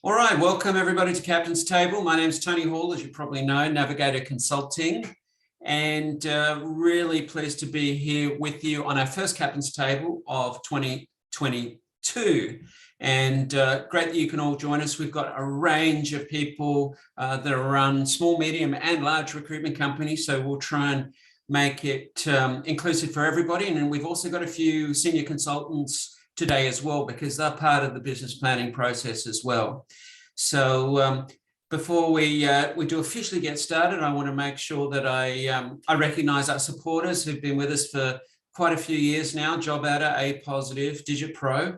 All right, welcome everybody to Captain's Table. My name is Tony Hall, as you probably know, Navigator Consulting, and really pleased to be here with you on our first Captain's Table of 2022. And great that you can all join us. We've got a range of people that run small, medium and large recruitment companies, so we'll try and make it inclusive for everybody. And then we've also got a few senior consultants today as well, because they're part of the business planning process as well. So before we do officially get started, I want to make sure that I recognise our supporters who've been with us for quite a few years now: Job Adder, A Positive, Digit Pro,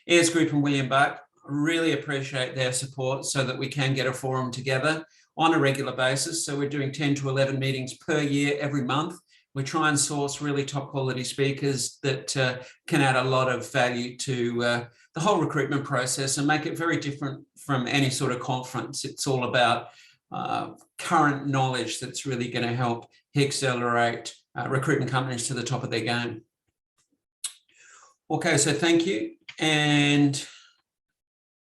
Ayers Group and William Buck. Really appreciate their support so that we can get a forum together on a regular basis. So we're doing 10 to 11 meetings per year every month. We try and source really top quality speakers that can add a lot of value to the whole recruitment process and make it very different from any sort of conference. It's all about current knowledge that's really going to help accelerate recruitment companies to the top of their game. Okay, so thank you. And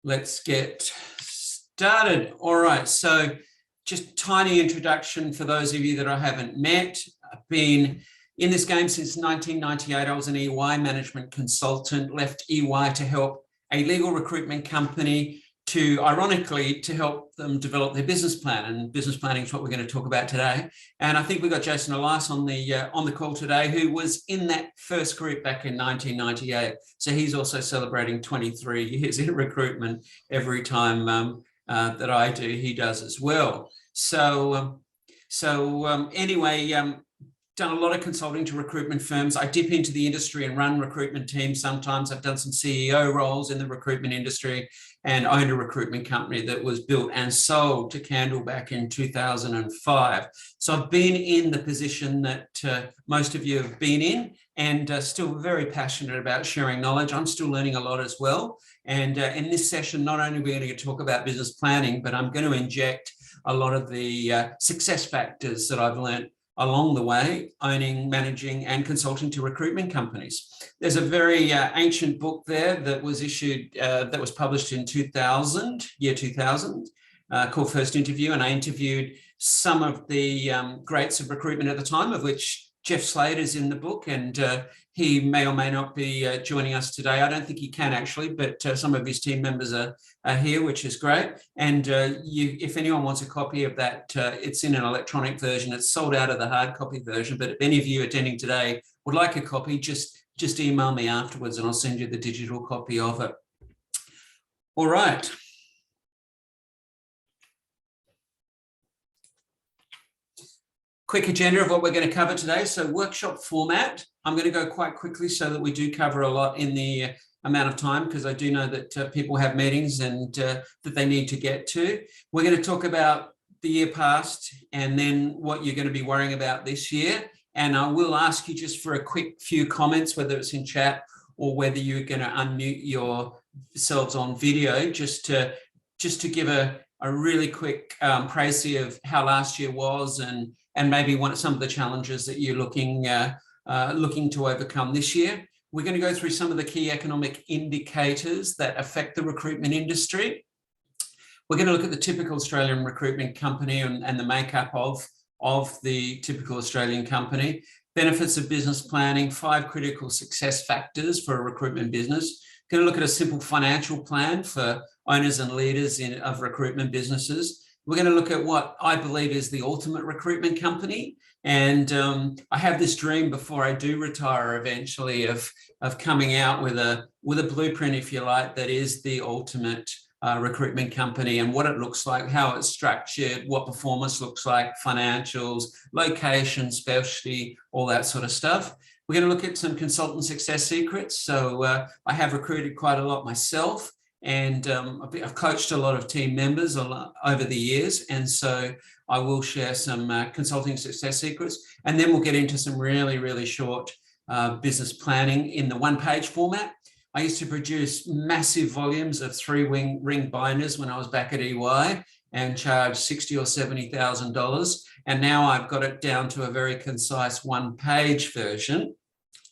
let's get started. All right, so just a tiny introduction for those of you that I haven't met. I've been in this game since 1998. I was an EY management consultant, left EY to help a legal recruitment company ironically, to help them develop their business plan. And business planning is what we're going to talk about today. And I think we've got Jason Elias on the call today, who was in that first group back in 1998. So he's also celebrating 23 years in recruitment. Every time that I do, he does as well. Anyway, done a lot of consulting to recruitment firms. I dip into the industry and run recruitment teams. Sometimes I've done some CEO roles in the recruitment industry and owned a recruitment company that was built and sold to Candle back in 2005. So I've been in the position that most of you have been in, and still very passionate about sharing knowledge. I'm still learning a lot as well. And in this session, not only are we going to talk about business planning, but I'm going to inject a lot of the success factors that I've learned along the way, owning, managing, and consulting to recruitment companies. There's a very ancient book there that was issued, that was published in 2000, called First Interview, and I interviewed some of the greats of recruitment at the time, of which Jeff Slater's in the book, and he may or may not be joining us today. I don't think he can actually, but some of his team members are here, which is great. And if anyone wants a copy of that, it's in an electronic version. It's sold out of the hard copy version, but if any of you attending today would like a copy, just email me afterwards and I'll send you the digital copy of it. All right. Quick agenda of what we're going to cover today. So workshop format. I'm going to go quite quickly so that we do cover a lot in the amount of time, because I do know that people have meetings and that they need to get to. We're going to talk about the year past and then what you're going to be worrying about this year. And I will ask you just for a quick few comments, whether it's in chat or whether you're going to unmute yourselves on video, just to give a really quick précis of how last year was and maybe some of the challenges that you're looking to overcome this year. We're going to go through some of the key economic indicators that affect the recruitment industry. We're going to look at the typical Australian recruitment company and the makeup of the typical Australian company, benefits of business planning, 5 critical success factors for a recruitment business. Going to look at a simple financial plan for owners and leaders of recruitment businesses. We're going to look at what I believe is the ultimate recruitment company. And I have this dream before I do retire eventually of coming out with a blueprint, if you like, that is the ultimate recruitment company, and what it looks like, how it's structured, what performance looks like, financials, location, specialty, all that sort of stuff. We're going to look at some consultant success secrets. So I have recruited quite a lot myself. And I've coached a lot of team members over the years. And so I will share some consulting success secrets. And then we'll get into some really, really short business planning in the one-page format. I used to produce massive volumes of 3-ring binders when I was back at EY and charge $60,000 or $70,000. And now I've got it down to a very concise one-page version.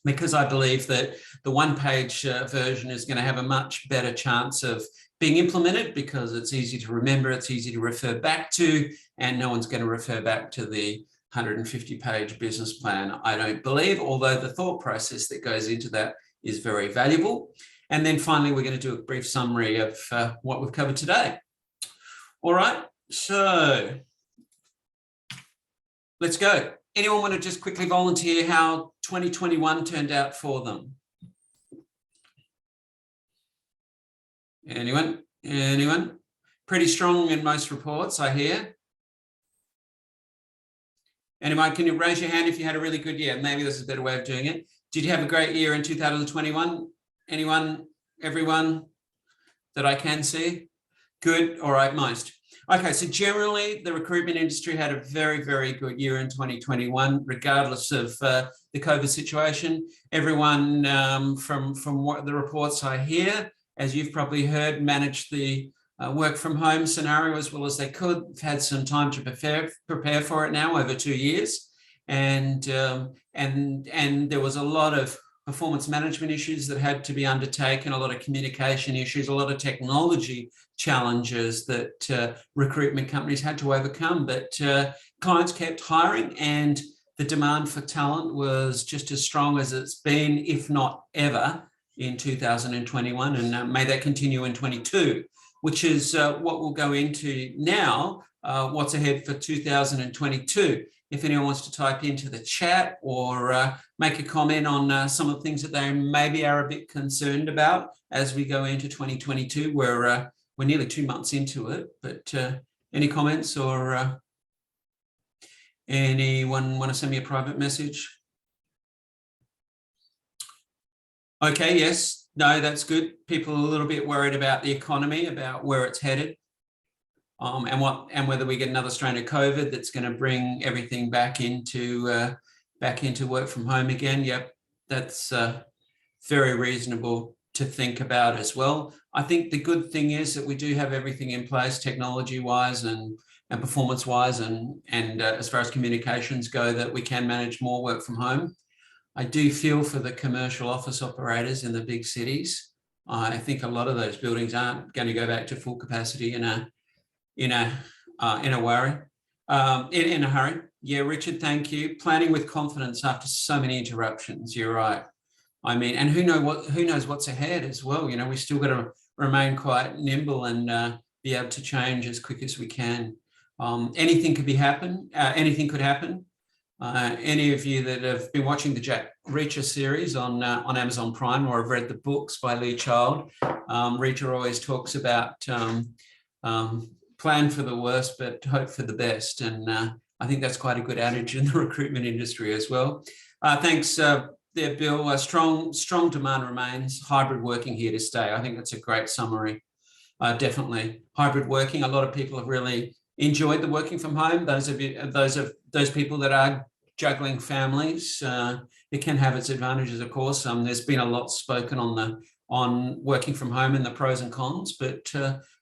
because I believe that the one-page version is going to have a much better chance of being implemented because it's easy to remember, it's easy to refer back to, and no one's going to refer back to the 150-page business plan, I don't believe, although the thought process that goes into that is very valuable. And then finally, we're going to do a brief summary of what we've covered today. All right, so let's go. Anyone want to just quickly volunteer how 2021 turned out for them? Anyone? Anyone? Pretty strong in most reports, I hear. Anyone, can you raise your hand if you had a really good year? Maybe this is a better way of doing it. Did you have a great year in 2021? Anyone? Everyone that I can see? Good, all right, most. Okay, so generally the recruitment industry had a very, very good year in 2021, regardless of the COVID situation. Everyone from what the reports I hear, as you've probably heard, managed the work from home scenario as well as they could. They've had some time to prepare for it now over 2 years. And there was a lot of performance management issues that had to be undertaken, a lot of communication issues, a lot of technology challenges that recruitment companies had to overcome. But clients kept hiring and the demand for talent was just as strong as it's been, if not ever, in 2021. And may that continue in 22, which is what we'll go into now, what's ahead for 2022. If anyone wants to type into the chat or make a comment on some of the things that they maybe are a bit concerned about as we go into 2022, we're nearly 2 months into it, but any comments or anyone want to send me a private message? Okay, yes, no, that's good. People are a little bit worried about the economy, about where it's headed. And whether we get another strain of COVID that's going to bring everything back into work from home again. Yep, that's very reasonable to think about as well. I think the good thing is that we do have everything in place, technology-wise and performance-wise, and as far as communications go, that we can manage more work from home. I do feel for the commercial office operators in the big cities. I think a lot of those buildings aren't going to go back to full capacity in a hurry. Yeah, Richard, thank you. Planning with confidence after so many interruptions. You're right. I mean, and who knows what's ahead as well. You know, we still got to remain quite nimble and be able to change as quick as we can. Anything could happen. Anything could happen. Any of you that have been watching the Jack Reacher series on Amazon Prime or have read the books by Lee Child, Reacher always talks about plan for the worst, but hope for the best. And I think that's quite a good adage in the recruitment industry as well. Thanks there, Bill. Strong demand remains. Hybrid working here to stay. I think that's a great summary. Definitely hybrid working. A lot of people have really enjoyed the working from home. Those people that are juggling families, it can have its advantages, of course. There's been a lot spoken on working from home and the pros and cons, but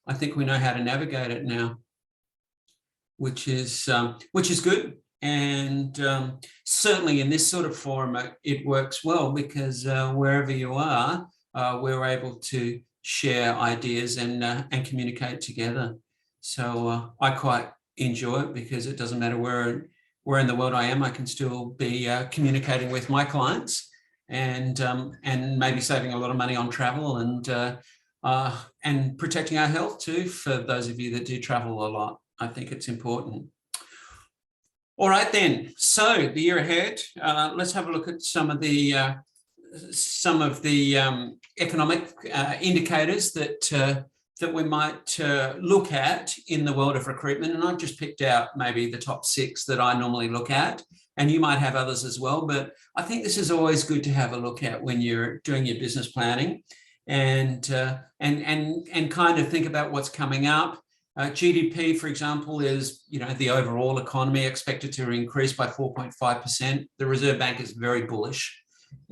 I think we know how to navigate it now, which is good. And certainly in this sort of forum, it works well because wherever you are, we're able to share ideas and communicate together. So I quite enjoy it because it doesn't matter where in the world I am, I can still be communicating with my clients and maybe saving a lot of money on travel and protecting our health too, for those of you that do travel a lot. I think it's important. All right then, so the year ahead, let's have a look at some of the economic indicators that we might look at in the world of recruitment. And I've just picked out maybe the top 6 that I normally look at, and you might have others as well. But I think this is always good to have a look at when you're doing your business planning and kind of think about what's coming up. GDP, for example, is, you know, the overall economy expected to increase by 4.5%. The Reserve Bank is very bullish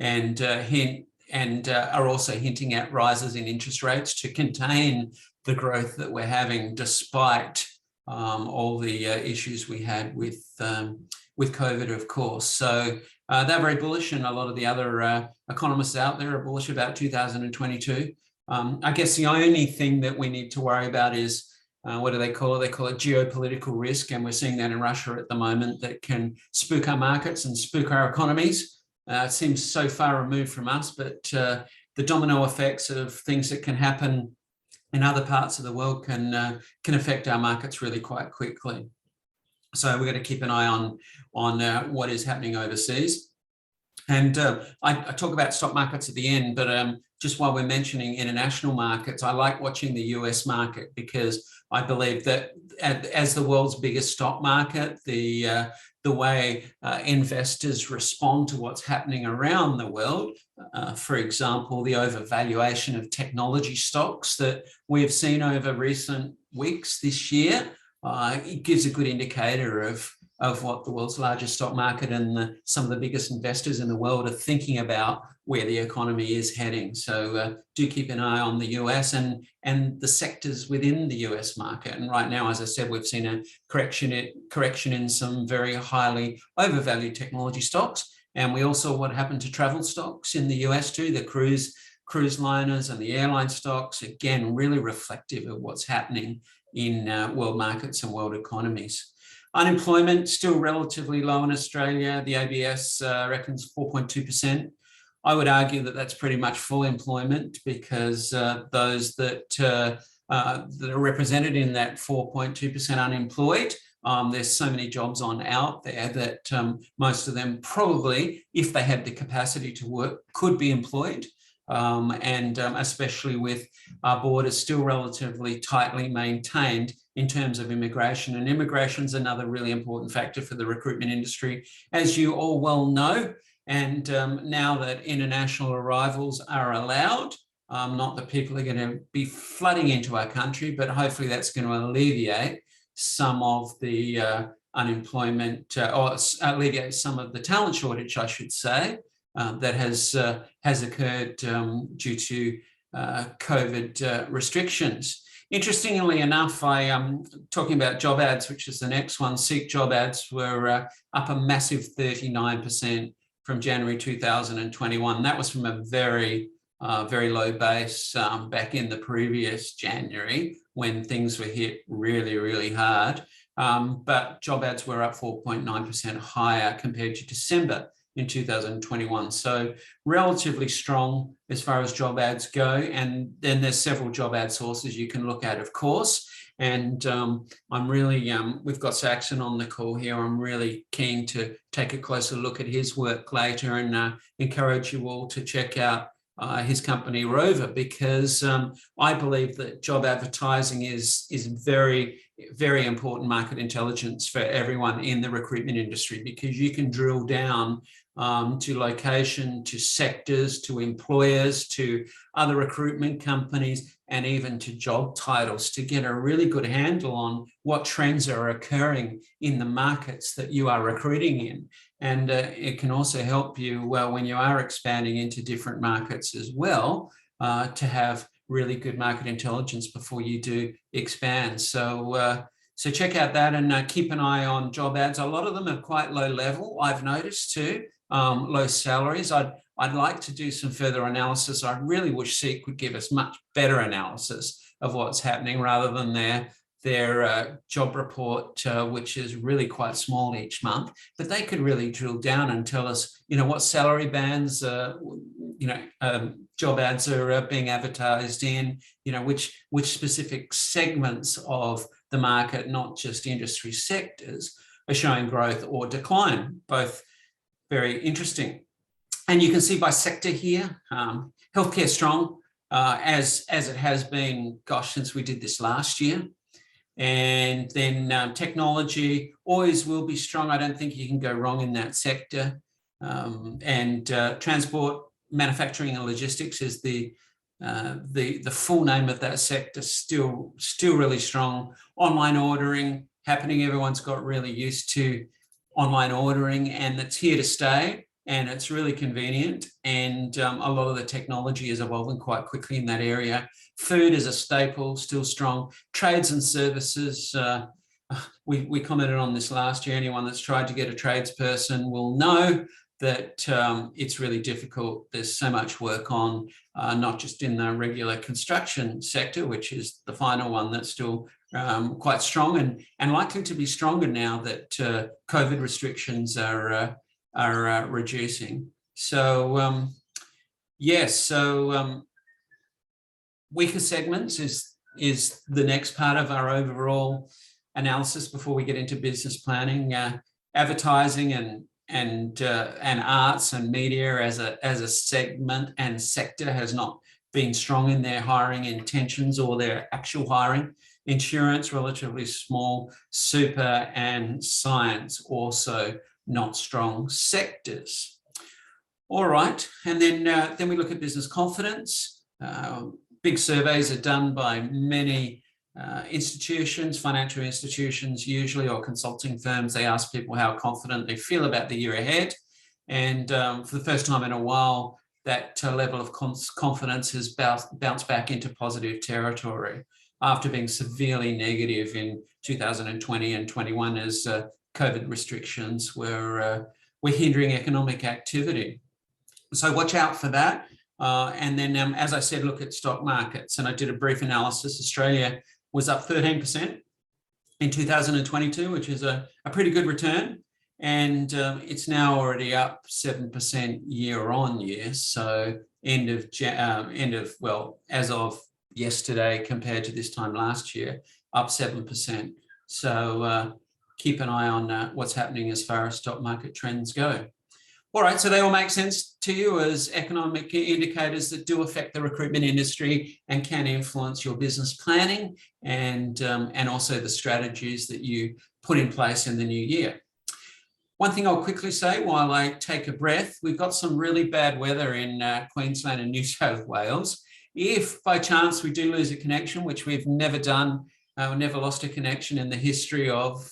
and are also hinting at rises in interest rates to contain the growth that we're having despite all the issues we had with COVID, of course. So they're very bullish, and a lot of the other economists out there are bullish about 2022. I guess the only thing that we need to worry about is what do they call it? They call it geopolitical risk, and we're seeing that in Russia at the moment that can spook our markets and spook our economies. It seems so far removed from us, but the domino effects of things that can happen in other parts of the world can affect our markets really quite quickly. So we're going to keep an eye on what is happening overseas. And I talk about stock markets at the end, but just while we're mentioning international markets, I like watching the US market because I believe that as the world's biggest stock market, the way investors respond to what's happening around the world, for example, the overvaluation of technology stocks that we have seen over recent weeks this year, it gives a good indicator of what the world's largest stock market and some of the biggest investors in the world are thinking about where the economy is heading. So do keep an eye on the US and the sectors within the US market. And right now, as I said, we've seen a correction in some very highly overvalued technology stocks. And we also what happened to travel stocks in the US too, the cruise liners and the airline stocks, again, really reflective of what's happening in world markets and world economies. Unemployment still relatively low in Australia. The ABS reckons 4.2%. I would argue that that's pretty much full employment because those that are represented in that 4.2% unemployed, there's so many jobs on out there that most of them probably, if they had the capacity to work, could be employed. Especially with our borders still relatively tightly maintained in terms of immigration. And immigration is another really important factor for the recruitment industry, as you all well know. And now that international arrivals are allowed, not that people are going to be flooding into our country, but hopefully that's going to alleviate some of the unemployment or alleviate some of the talent shortage, I should say, that has occurred due to COVID restrictions. Interestingly enough, I am talking about job ads, which is the next one. Seek job ads were up a massive 39% from January 2021. That was from a very low base back in the previous January when things were hit really, really hard. But job ads were up 4.9% higher compared to December in 2021. So relatively strong as far as job ads go. And then there's several job ad sources you can look at, of course. And I'm really, we've got Saxon on the call here. I'm really keen to take a closer look at his work later and encourage you all to check out his company Rover, because I believe that job advertising is very, very important market intelligence for everyone in the recruitment industry, because you can drill down to location, to sectors, to employers, to other recruitment companies, and even to job titles to get a really good handle on what trends are occurring in the markets that you are recruiting in. And it can also help you, well, when you are expanding into different markets as well, to have really good market intelligence before you do expand. So check out that and keep an eye on job ads. A lot of them are quite low level, I've noticed too, low salaries. I'd like to do some further analysis. I really wish Seek would give us much better analysis of what's happening rather than their job report, which is really quite small each month. But they could really drill down and tell us, what salary bands, job ads are being advertised in, which specific segments of the market, not just industry sectors, are showing growth or decline. Both very interesting. And you can see by sector here, healthcare strong, as it has been, since we did this last year. And then technology always will be strong. I don't think you can go wrong in that sector. And transport, manufacturing and logistics is the full name of that sector, still really strong. Online ordering happening. Everyone's got really used to online ordering, and it's here to stay. And it's really convenient, and a lot of the technology is evolving quite quickly in that area. Food is a staple, still strong. Trades and services, we commented on this last year. Anyone that's tried to get a tradesperson will know that it's really difficult. There's so much work on, not just in the regular construction sector, which is the final one that's still quite strong and likely to be stronger now that COVID restrictions are reducing. So yes, weaker segments is the next part of our overall analysis before we get into business planning. Advertising and arts and media as a segment and sector has not been strong in their hiring intentions or their actual hiring. Insurance, relatively small. Super and science, also not strong sectors. All right, and then we look at business confidence. Big surveys are done by many institutions, financial institutions usually, or consulting firms. They ask people how confident they feel about the year ahead. And for the first time in a while, that level of confidence has bounced back into positive territory after being severely negative in 2020 and 21 as COVID restrictions were hindering economic activity. So watch out for that. And then, as I said, look at stock markets. And I did a brief analysis. Australia was up 13% in 2022, which is a pretty good return. And it's now already up 7% year on year. So as of yesterday compared to this time last year, up 7%. So keep an eye on what's happening as far as stock market trends go. All right, so they all make sense to you as economic indicators that do affect the recruitment industry and can influence your business planning and also the strategies that you put in place in the new year. One thing I'll quickly say while I take a breath, we've got some really bad weather in Queensland and New South Wales. If by chance we do lose a connection, which we've never done, we never lost a connection in the history of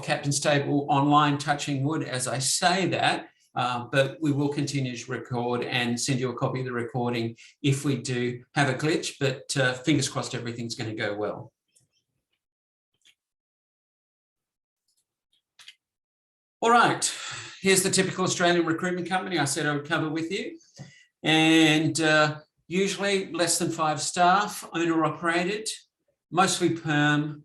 Captain's Table Online, touching wood as I say that, but we will continue to record and send you a copy of the recording if we do have a glitch, but fingers crossed everything's going to go well. All right, here's the typical Australian recruitment company I said I would cover with you. And usually less than 5 staff, owner operated, mostly perm,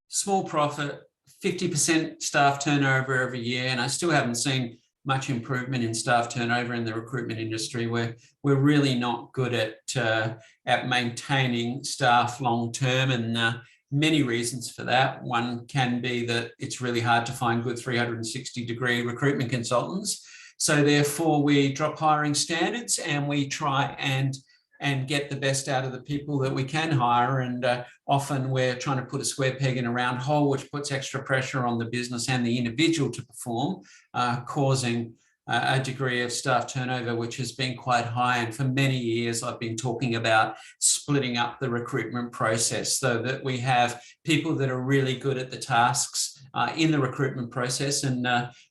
small profit, 50% staff turnover every year. And I still haven't seen much improvement in staff turnover in the recruitment industry. We're really not good at maintaining staff long term, and many reasons for that. One can be that it's really hard to find good 360-degree recruitment consultants. So therefore we drop hiring standards and we try and get the best out of the people that we can hire. And often we're trying to put a square peg in a round hole, which puts extra pressure on the business and the individual to perform, causing a degree of staff turnover, which has been quite high. And for many years, I've been talking about splitting up the recruitment process so that we have people that are really good at the tasks in the recruitment process. And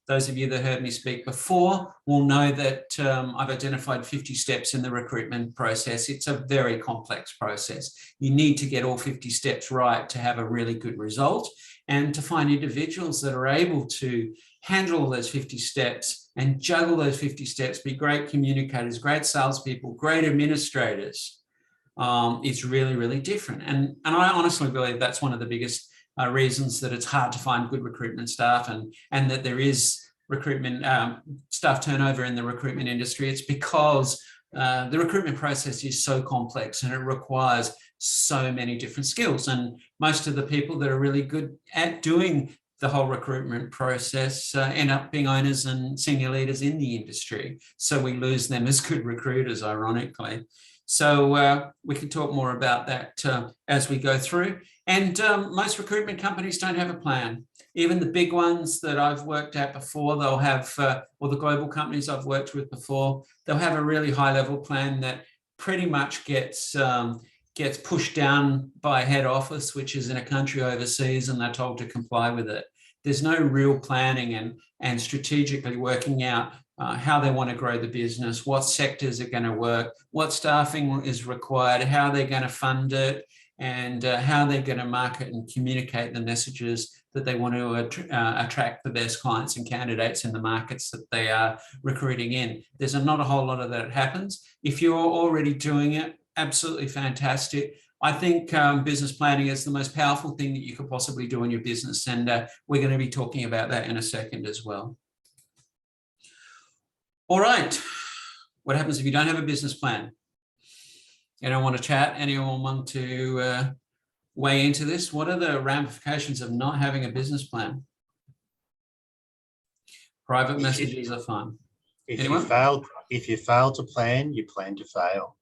those of you that heard me speak before will know that I've identified 50 steps in the recruitment process. It's a very complex process. You need to get all 50 steps right to have a really good result, and to find individuals that are able to handle those 50 steps and juggle those 50 steps, be great communicators, great salespeople, great administrators. It's really, really different. And I honestly believe that's one of the biggest reasons that it's hard to find good recruitment staff and that there is recruitment staff turnover in the recruitment industry. It's because the recruitment process is so complex and it requires so many different skills. And most of the people that are really good at doing the whole recruitment process end up being owners and senior leaders in the industry. So we lose them as good recruiters, ironically. So we can talk more about that as we go through. And most recruitment companies don't have a plan. Even the big ones that I've worked at before, they'll have, or the global companies I've worked with before, they'll have a really high level plan that pretty much gets pushed down by head office, which is in a country overseas, and they're told to comply with it. There's no real planning and strategically working out how they want to grow the business, what sectors are going to work, what staffing is required, how they're going to fund it, and how they're going to market and communicate the messages that they want to attract the best clients and candidates in the markets that they are recruiting in. There's not a whole lot of that happens. If you're already doing it, absolutely fantastic. I think business planning is the most powerful thing that you could possibly do in your business, and we're going to be talking about that in a second as well. All right, what happens if you don't have a business plan? Anyone want to chat? Anyone want to weigh into this? What are the ramifications of not having a business plan? Private messages are fun. If Anyone? you fail to plan, you plan to fail.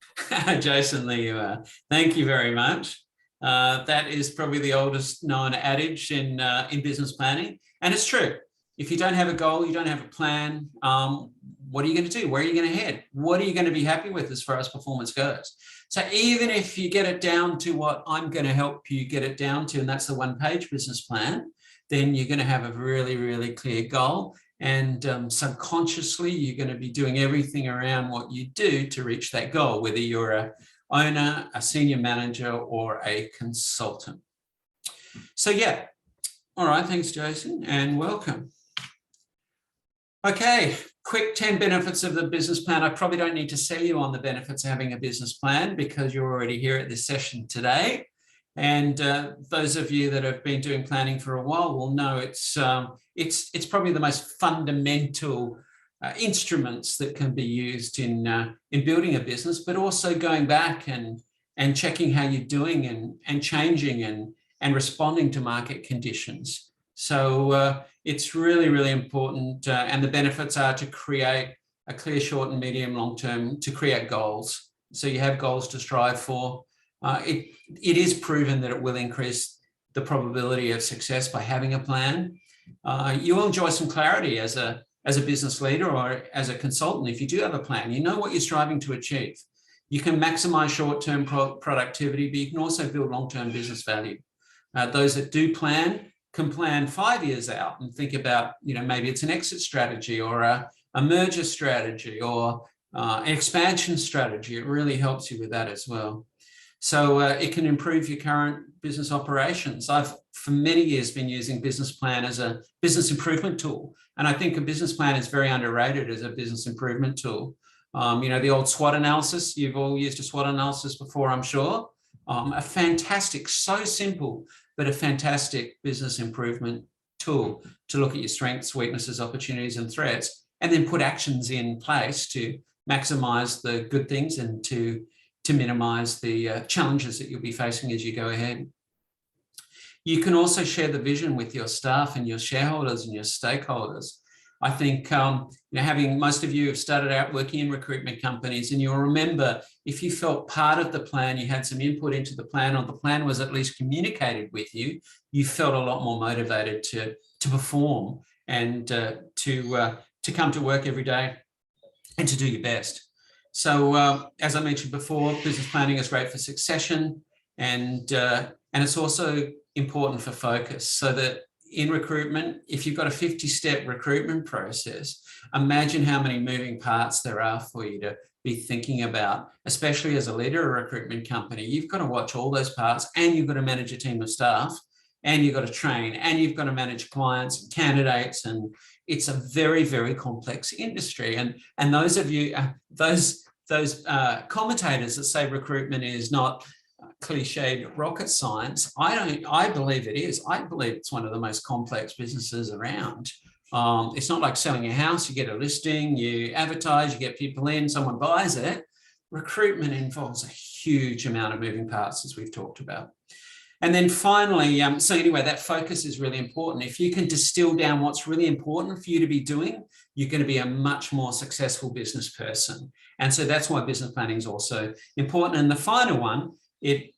Jason, there you are. Thank you very much. That is probably the oldest known adage in business planning, and it's true. If you don't have a goal, you don't have a plan, what are you going to do? Where are you going to head? What are you going to be happy with as far as performance goes? So even if you get it down to what I'm going to help you get it down to, and that's the one-page business plan, then you're going to have a really, really clear goal. And subconsciously, you're going to be doing everything around what you do to reach that goal, whether you're an owner, a senior manager, or a consultant. So yeah, all right, thanks, Jason, and welcome. Okay, quick 10 benefits of the business plan. I probably don't need to sell you on the benefits of having a business plan because you're already here at this session today. And those of you that have been doing planning for a while will know it's probably the most fundamental instruments that can be used in building a business, but also going back and checking how you're doing and changing and responding to market conditions. So it's really, really important. And the benefits are to create a clear short and medium long term, to create goals. So you have goals to strive for. It is proven that it will increase the probability of success by having a plan. You will enjoy some clarity as a business leader or as a consultant if you do have a plan. You know what you're striving to achieve. You can maximize short-term productivity, but you can also build long-term business value. Those that do plan can plan 5 years out and think about, maybe it's an exit strategy or a merger strategy or an expansion strategy. It really helps you with that as well. So it can improve your current business operations. I've, for many years, been using business plan as a business improvement tool. And I think a business plan is very underrated as a business improvement tool. The old SWOT analysis, you've all used a SWOT analysis before, I'm sure. A fantastic, so simple, but a fantastic business improvement tool to look at your strengths, weaknesses, opportunities, and threats, and then put actions in place to maximize the good things and to minimize the challenges that you'll be facing as you go ahead. You can also share the vision with your staff and your shareholders and your stakeholders. I think having most of you have started out working in recruitment companies, and you'll remember if you felt part of the plan, you had some input into the plan, or the plan was at least communicated with you, you felt a lot more motivated to perform and to come to work every day and to do your best. So as I mentioned before, business planning is great for succession, and it's also important for focus, so that in recruitment, if you've got a 50-step recruitment process, imagine how many moving parts there are for you to be thinking about, especially as a leader of a recruitment company. You've got to watch all those parts, and you've got to manage a team of staff, and you've got to train, and you've got to manage clients and candidates, and it's a very, very complex industry. And those of you, those commentators that say recruitment is not cliched rocket science, I believe it is. I believe it's one of the most complex businesses around. It's not like selling a house. You get a listing, you advertise, you get people in, someone buys it. Recruitment involves a huge amount of moving parts, as we've talked about. And then finally, so anyway, that focus is really important. If you can distill down what's really important for you to be doing, you're going to be a much more successful business person. And so that's why business planning is also important. And the final one, it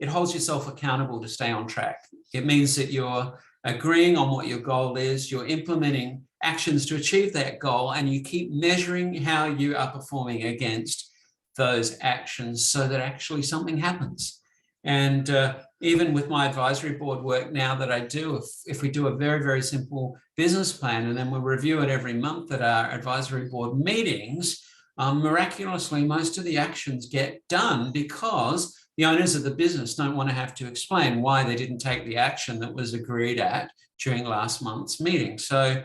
holds yourself accountable to stay on track. It means that you're agreeing on what your goal is, you're implementing actions to achieve that goal, and you keep measuring how you are performing against those actions so that actually something happens. And even with my advisory board work now that I do, if we do a very, very simple business plan and then we review it every month at our advisory board meetings, miraculously, most of the actions get done because the owners of the business don't want to have to explain why they didn't take the action that was agreed at during last month's meeting. So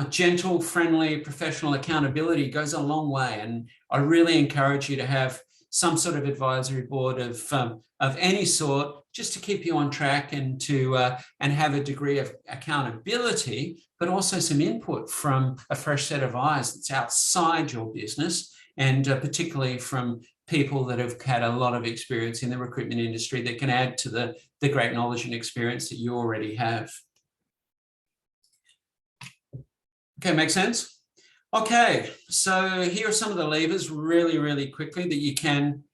gentle, friendly, professional accountability goes a long way. And I really encourage you to have some sort of advisory board of any sort, just to keep you on track and to and have a degree of accountability, but also some input from a fresh set of eyes that's outside your business, and particularly from people that have had a lot of experience in the recruitment industry that can add to the great knowledge and experience that you already have. Okay, makes sense? Okay, so here are some of the levers really, really quickly that you can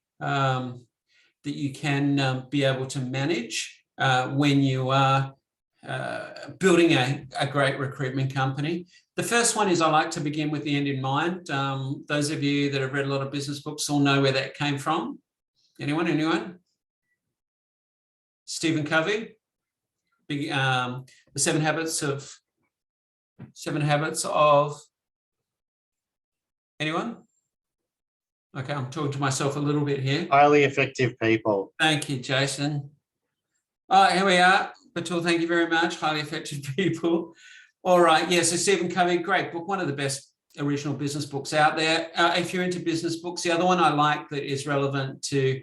be able to manage when you are building a great recruitment company. The first one is, I like to begin with the end in mind. Those of you that have read a lot of business books all know where that came from. Anyone? Stephen Covey, the Seven Habits of anyone? Okay, I'm talking to myself a little bit here. Highly effective people. Thank you, Jason. All right, here we are. Batul, thank you very much. Highly effective people. All right, yeah, so Stephen Covey, great book, one of the best original business books out there. If you're into business books, the other one I like that is relevant to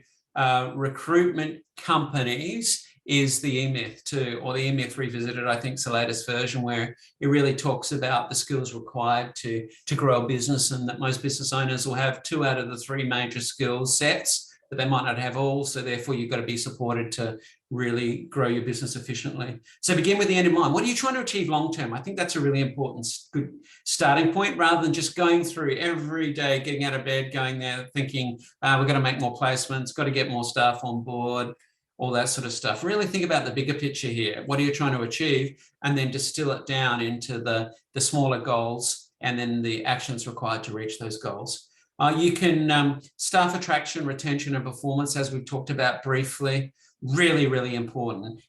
recruitment companies is the E-Myth too, or the E-Myth Revisited, I think is the latest version, where it really talks about the skills required to grow a business, and that most business owners will have 2 out of the 3 major skill sets, but they might not have all. So therefore you've got to be supported to really grow your business efficiently. So begin with the end in mind. What are you trying to achieve long-term? I think that's a really important, good starting point, rather than just going through every day, getting out of bed, going there thinking, we're going to make more placements, got to get more staff on board, all that sort of stuff. Really think about the bigger picture here. What are you trying to achieve? And then distill it down into the smaller goals and then the actions required to reach those goals. You can staff attraction, retention, and performance, as we've talked about briefly. Really, really important.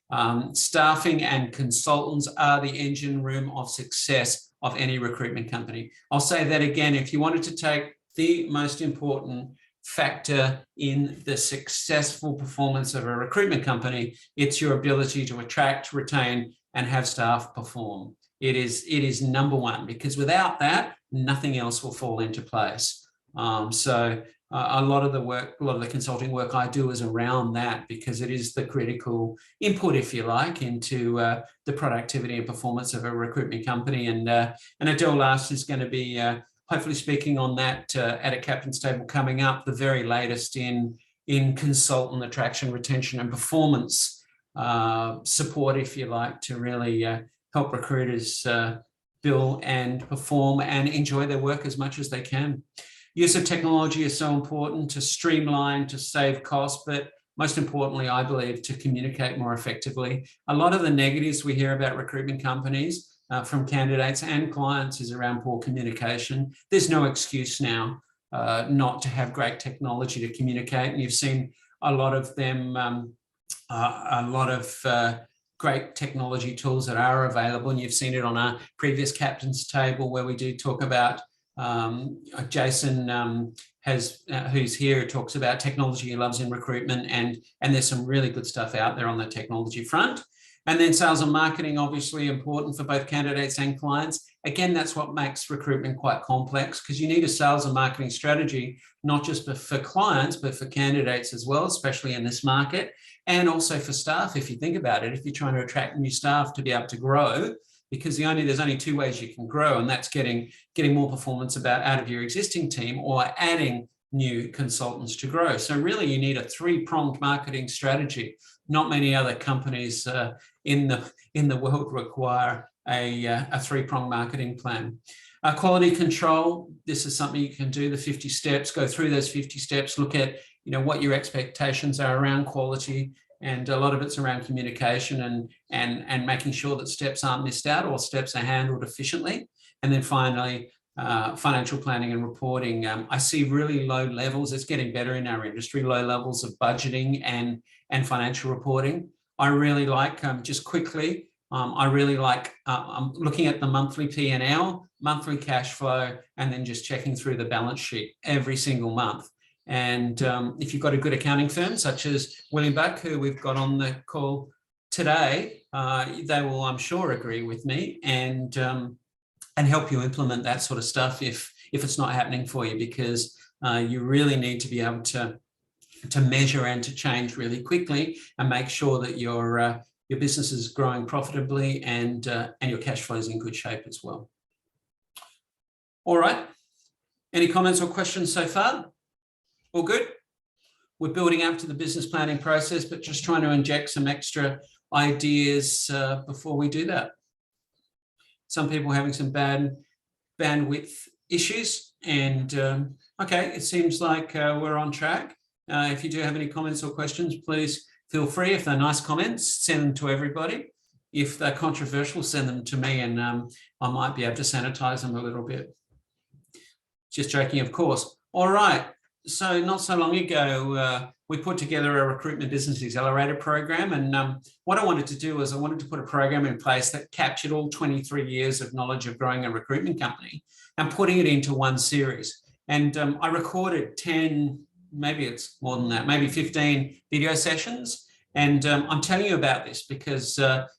Staffing and consultants are the engine room of success of any recruitment company. I'll say that again. If you wanted to take the most important factor in the successful performance of a recruitment company, it's your ability to attract, retain, and have staff perform. It is number one, because without that, nothing else will fall into place. A lot of the consulting work I do is around that, because it is the critical input, if you like, into the productivity and performance of a recruitment company. And Adele Last is going to be hopefully speaking on that at a captain's table coming up, the very latest in consultant attraction, retention, and performance support, if you like, to really help recruiters build and perform and enjoy their work as much as they can. Use of technology is so important to streamline, to save costs, but most importantly, I believe, to communicate more effectively. A lot of the negatives we hear about recruitment companies from candidates and clients is around poor communication. There's no excuse now not to have great technology to communicate. And you've seen a lot of them, great technology tools that are available. And you've seen it on our previous captain's table, where we do talk about Jason who's here, talks about technology he loves in recruitment, and there's some really good stuff out there on the technology front. And then sales and marketing, obviously important for both candidates and clients. Again, that's what makes recruitment quite complex, because you need a sales and marketing strategy, not just for clients, but for candidates as well, especially in this market, and also for staff. If you think about it, if you're trying to attract new staff to be able to grow, because there's only 2 ways you can grow, and that's getting more performance out of your existing team, or adding new consultants to grow. So really you need a 3-pronged marketing strategy. Not many other companies in the world require a 3-pronged marketing plan. Quality control, this is something you can do, the 50 steps, go through those 50 steps, look at what your expectations are around quality, and a lot of it's around communication and making sure that steps aren't missed out or steps are handled efficiently. And then finally, financial planning and reporting. I see really low levels. It's getting better in our industry, low levels of budgeting and financial reporting. I really like, just quickly, I really like looking at the monthly P&L, monthly cash flow, and then just checking through the balance sheet every single month. And if you've got a good accounting firm, such as William Buck, who we've got on the call today, they will, I'm sure, agree with me and help you implement that sort of stuff if it's not happening for you, because you really need to be able to measure and to change really quickly and make sure that your business is growing profitably and your cash flow is in good shape as well. All right. Any comments or questions so far? All good? We're building up to the business planning process, but just trying to inject some extra ideas before we do that. Some people having some bad bandwidth issues, and okay, it seems like we're on track. If you do have any comments or questions, please feel free. If they're nice comments, send them to everybody. If they're controversial, send them to me, and I might be able to sanitize them a little bit. Just joking, of course. All right. So not so long ago, we put together a recruitment business accelerator program. And what I wanted to do is I wanted to put a program in place that captured all 23 years of knowledge of growing a recruitment company and putting it into one series. And I recorded 10, maybe it's more than that, maybe 15 video sessions. And I'm telling you about this because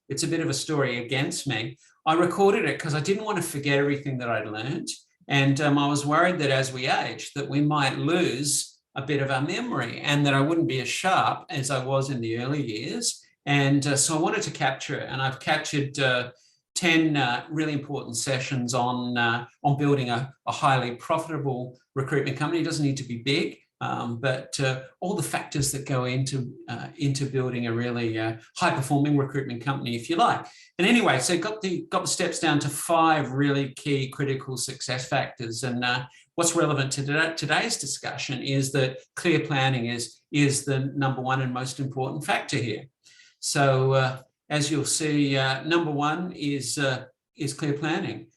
it's a bit of a story against me. I recorded it because I didn't want to forget everything that I'd learned. And I was worried that as we age, that we might lose a bit of our memory and that I wouldn't be as sharp as I was in the early years. And so I wanted to capture it. And I've captured 10 really important sessions on building a highly profitable recruitment company. It doesn't need to be big, but all the factors that go into building a really high-performing recruitment company, if you like. And anyway, so got the steps down to 5 really key critical success factors. And what's relevant to today's discussion is that clear planning is the number 1 and most important factor here. So as you'll see, number 1 is clear planning.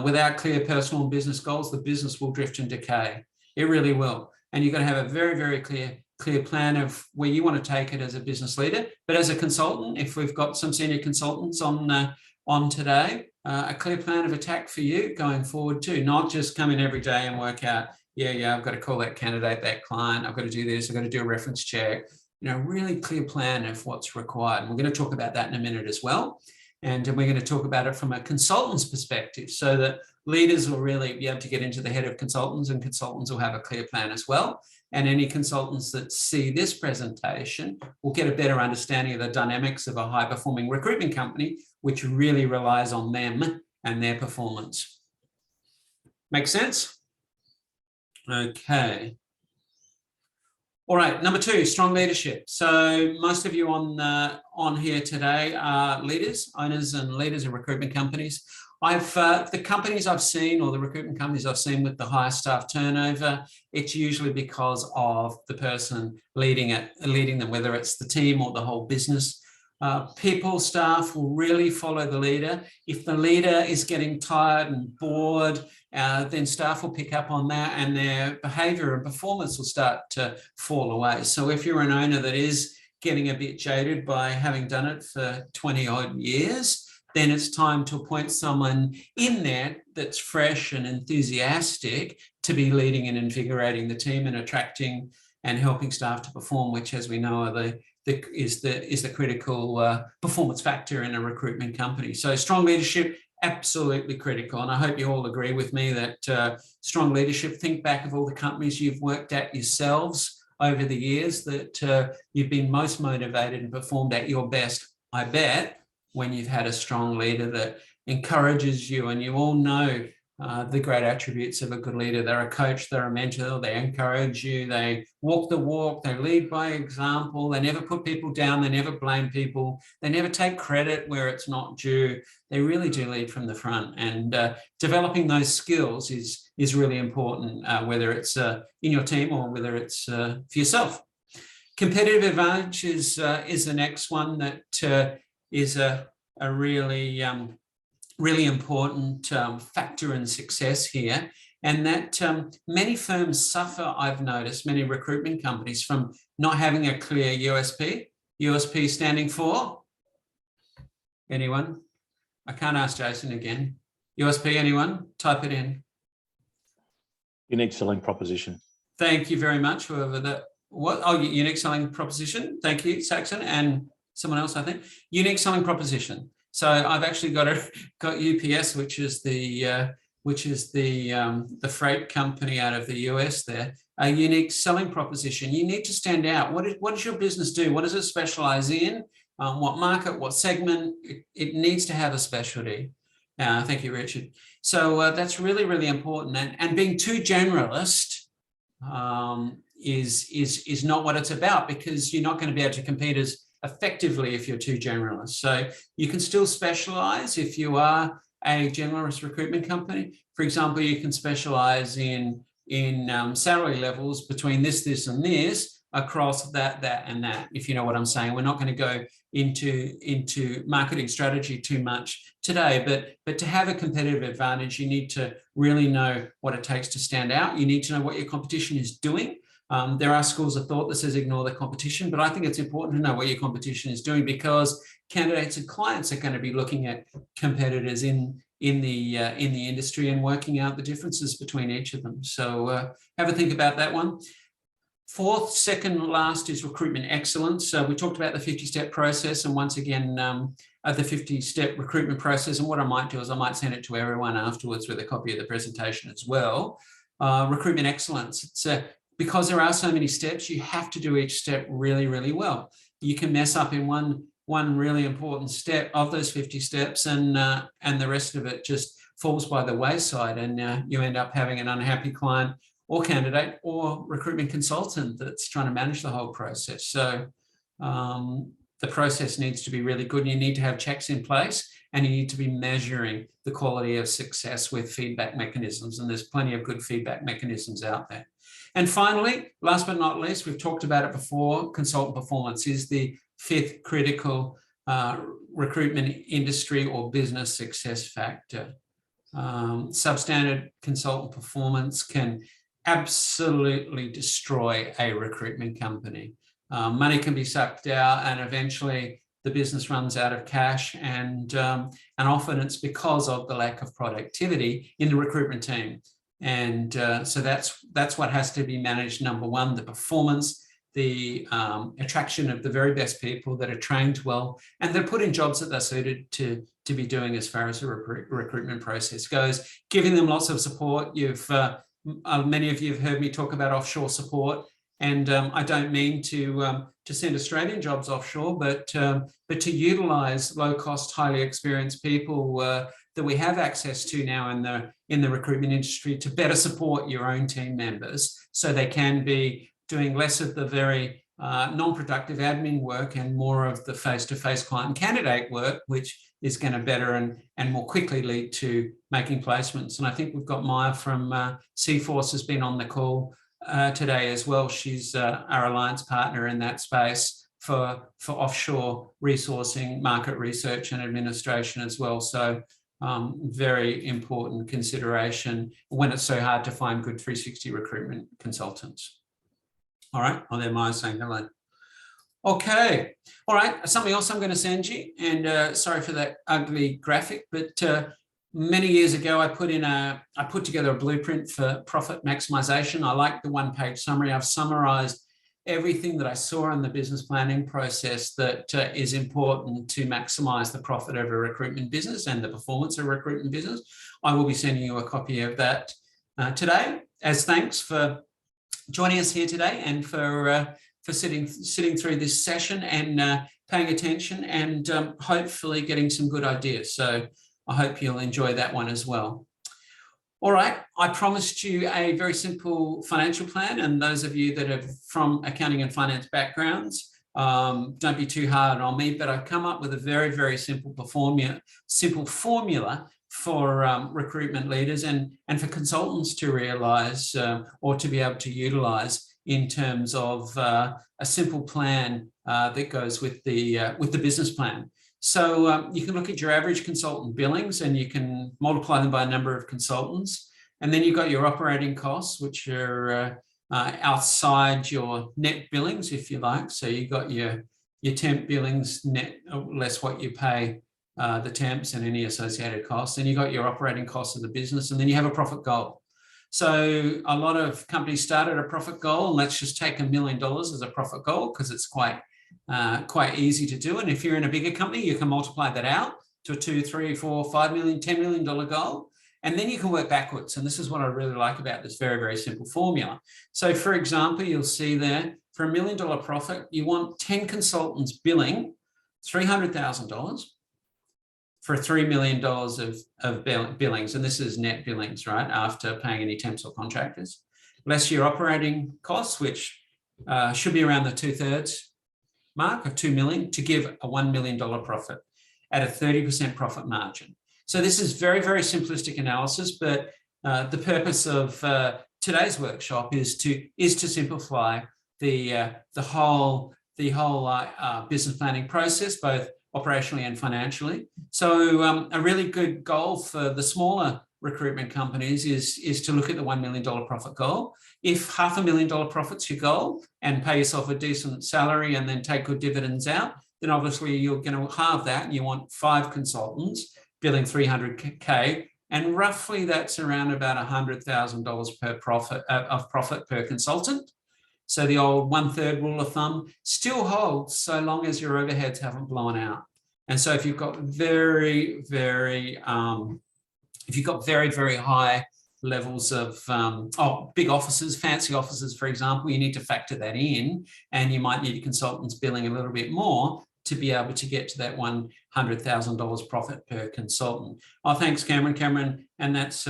Without clear personal and business goals, the business will drift and decay. It really will. And you've got to have a very, very clear plan of where you want to take it as a business leader. But as a consultant, if we've got some senior consultants on today, a clear plan of attack for you going forward too, not just come in every day and work out, yeah, I've got to call that candidate, that client, I've got to do this, I've got to do a reference check, really clear plan of what's required. And we're going to talk about that in a minute as well. And we're going to talk about it from a consultant's perspective so that leaders will really be able to get into the head of consultants, and consultants will have a clear plan as well. And any consultants that see this presentation will get a better understanding of the dynamics of a high-performing recruitment company, which really relies on them and their performance. Make sense? Okay. All right, number 2, strong leadership. So most of you on here today are leaders, owners and leaders of recruitment companies. The companies I've seen, or the recruitment companies I've seen with the highest staff turnover, it's usually because of the person leading them, whether it's the team or the whole business. Staff will really follow the leader. If the leader is getting tired and bored, then staff will pick up on that and their behaviour and performance will start to fall away. So if you're an owner that is getting a bit jaded by having done it for 20 odd years, then it's time to appoint someone in there that's fresh and enthusiastic to be leading and invigorating the team and attracting and helping staff to perform, which, as we know, are is the critical performance factor in a recruitment company. So strong leadership, absolutely critical. And I hope you all agree with me that strong leadership, think back of all the companies you've worked at yourselves over the years that you've been most motivated and performed at your best, I bet, when you've had a strong leader that encourages you. And you all know the great attributes of a good leader. They're a coach, they're a mentor, they encourage you, they walk the walk, they lead by example, they never put people down, they never blame people, they never take credit where it's not due. They really do lead from the front. And developing those skills is really important, whether it's in your team or whether it's for yourself. Competitive advantage is the next one that is a really really important factor in success here, and that many firms suffer, I've noticed, many recruitment companies, from not having a clear USP. USP standing for? Anyone? I can't ask Jason again. USP, anyone? Type it in. Unique selling proposition. Thank you very much, whoever that was. Oh, unique selling proposition. Thank you, Saxon, and someone else, I think. Unique selling proposition. So I've actually got UPS, which is the freight company out of the US. There, a unique selling proposition. You need to stand out. What does your business do? What does it specialize in? What market? What segment? It needs to have a specialty. Thank you, Richard. So that's really, really important. And being too generalist is not what it's about, because you're not going to be able to compete as effectively if you're too generalist. So you can still specialize if you are a generalist recruitment company. For example, you can specialize in salary levels between this, and this, across that, and that, if you know what I'm saying. We're not going to go into marketing strategy too much today, but to have a competitive advantage, you need to really know what it takes to stand out. You need to know what your competition is doing. There are schools of thought that says ignore the competition, but I think it's important to know what your competition is doing, because candidates and clients are going to be looking at competitors in the industry and working out the differences between each of them. So have a think about that one. Fourth, second last, is recruitment excellence. So we talked about the 50-step process, and once again, the 50-step recruitment process. And what I might do is I might send it to everyone afterwards with a copy of the presentation as well. Recruitment excellence. It's because there are so many steps, you have to do each step really, really well. You can mess up in one really important step of those 50 steps, and the rest of it just falls by the wayside, and you end up having an unhappy client or candidate or recruitment consultant that's trying to manage the whole process. So the process needs to be really good. You need to have checks in place, and you need to be measuring the quality of success with feedback mechanisms. And there's plenty of good feedback mechanisms out there. And finally, last but not least, we've talked about it before, consultant performance is the fifth critical recruitment industry or business success factor. Substandard consultant performance can absolutely destroy a recruitment company. Money can be sucked out, and eventually the business runs out of cash, and often it's because of the lack of productivity in the recruitment team. And so that's what has to be managed. Number one, the performance, the attraction of the very best people that are trained well, and they're put in jobs that they're suited to be doing as far as the recruitment process goes, giving them lots of support. Many of you have heard me talk about offshore support, and I don't mean to send Australian jobs offshore, but to utilise low-cost, highly experienced people that we have access to now in the recruitment industry to better support your own team members, so they can be doing less of the very non-productive admin work and more of the face-to-face client and candidate work, which is going to better and more quickly lead to making placements. And I think we've got Maya from Seaforce has been on the call today as well. She's our alliance partner in that space for offshore resourcing, market research and administration as well. So very important consideration when it's so hard to find good 360 recruitment consultants. All right, oh, there Maya's saying hello. Okay, all right, something else I'm going to send you, and sorry for that ugly graphic, but many years ago I put together a blueprint for profit maximization. I like the one-page summary. I've summarized everything that I saw in the business planning process that is important to maximize the profit of a recruitment business and the performance of a recruitment business. I will be sending you a copy of that today, as thanks for joining us here today and for sitting through this session and paying attention and hopefully getting some good ideas. So I hope you'll enjoy that one as well. All right, I promised you a very simple financial plan, and those of you that are from accounting and finance backgrounds, don't be too hard on me, but I've come up with a very, very simple formula for recruitment leaders and for consultants to realise or to be able to utilise in terms of a simple plan that goes with the business plan. So you can look at your average consultant billings and you can multiply them by a number of consultants. And then you've got your operating costs, which are outside your net billings, if you like. So you've got your temp billings net less what you pay the temps and any associated costs. And you've got your operating costs of the business, and then you have a profit goal. So a lot of companies start at a profit goal, and let's just take $1 million as a profit goal because it's quite easy to do. And if you're in a bigger company, you can multiply that out to a $2, $3, $4, $5 million, $10 million goal. And then you can work backwards. And this is what I really like about this very, very simple formula. So for example, you'll see there for $1 million profit, you want 10 consultants billing $300,000 for $3 million of billings. And this is net billings, right? After paying any temps or contractors, less your operating costs, which should be around the 2/3 mark of 2 million to give a $1 million profit at a 30% profit margin. So this is very, very simplistic analysis, but the purpose of today's workshop is to simplify the whole business planning process, both operationally and financially. So a really good goal for the smaller recruitment companies is to look at the $1 million profit goal. If $500,000 profit's your goal and pay yourself a decent salary and then take good dividends out, then obviously you're going to halve that and you want 5 consultants billing $300K, and roughly that's around about $100,000 per profit per consultant. So the old 1/3 rule of thumb still holds so long as your overheads haven't blown out. And so if you've got very, very high levels of big offices, fancy offices, for example, you need to factor that in, and you might need consultants billing a little bit more to be able to get to that $100,000 profit per consultant. Oh, thanks, Cameron. Cameron, and that's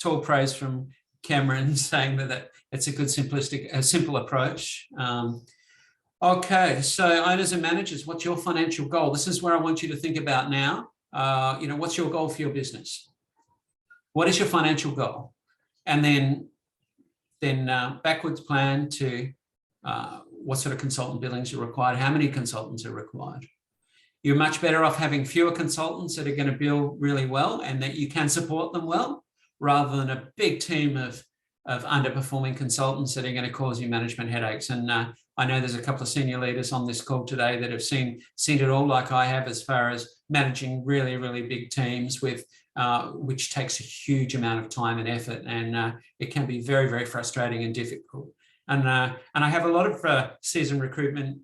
tall praise from Cameron saying that it's a good simple approach. Okay, so owners and managers, what's your financial goal? This is where I want you to think about now. What's your goal for your business? What is your financial goal? And then backwards plan to what sort of consultant billings are required, how many consultants are required. You're much better off having fewer consultants that are going to bill really well and that you can support them well, rather than a big team of underperforming consultants that are going to cause you management headaches. And I know there's a couple of senior leaders on this call today that have seen it all, like I have, as far as managing really, really big teams with which takes a huge amount of time and effort, and it can be very, very frustrating and difficult. And I have a lot of seasoned recruitment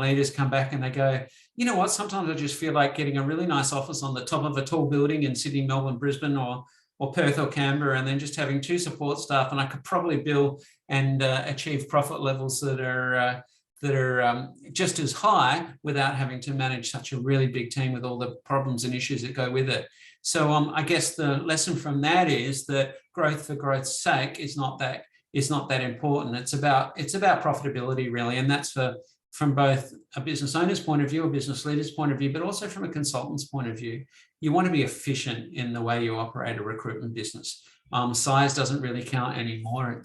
leaders come back and they go, you know what, sometimes I just feel like getting a really nice office on the top of a tall building in Sydney, Melbourne, Brisbane, or Perth or Canberra, and then just having 2 support staff, and I could probably bill and achieve profit levels that are just as high without having to manage such a really big team with all the problems and issues that go with it. So I guess the lesson from that is that growth for growth's sake is not that important. It's about profitability, really, and that's from both a business owner's point of view, a business leader's point of view, but also from a consultant's point of view. You want to be efficient in the way you operate a recruitment business. Size doesn't really count anymore.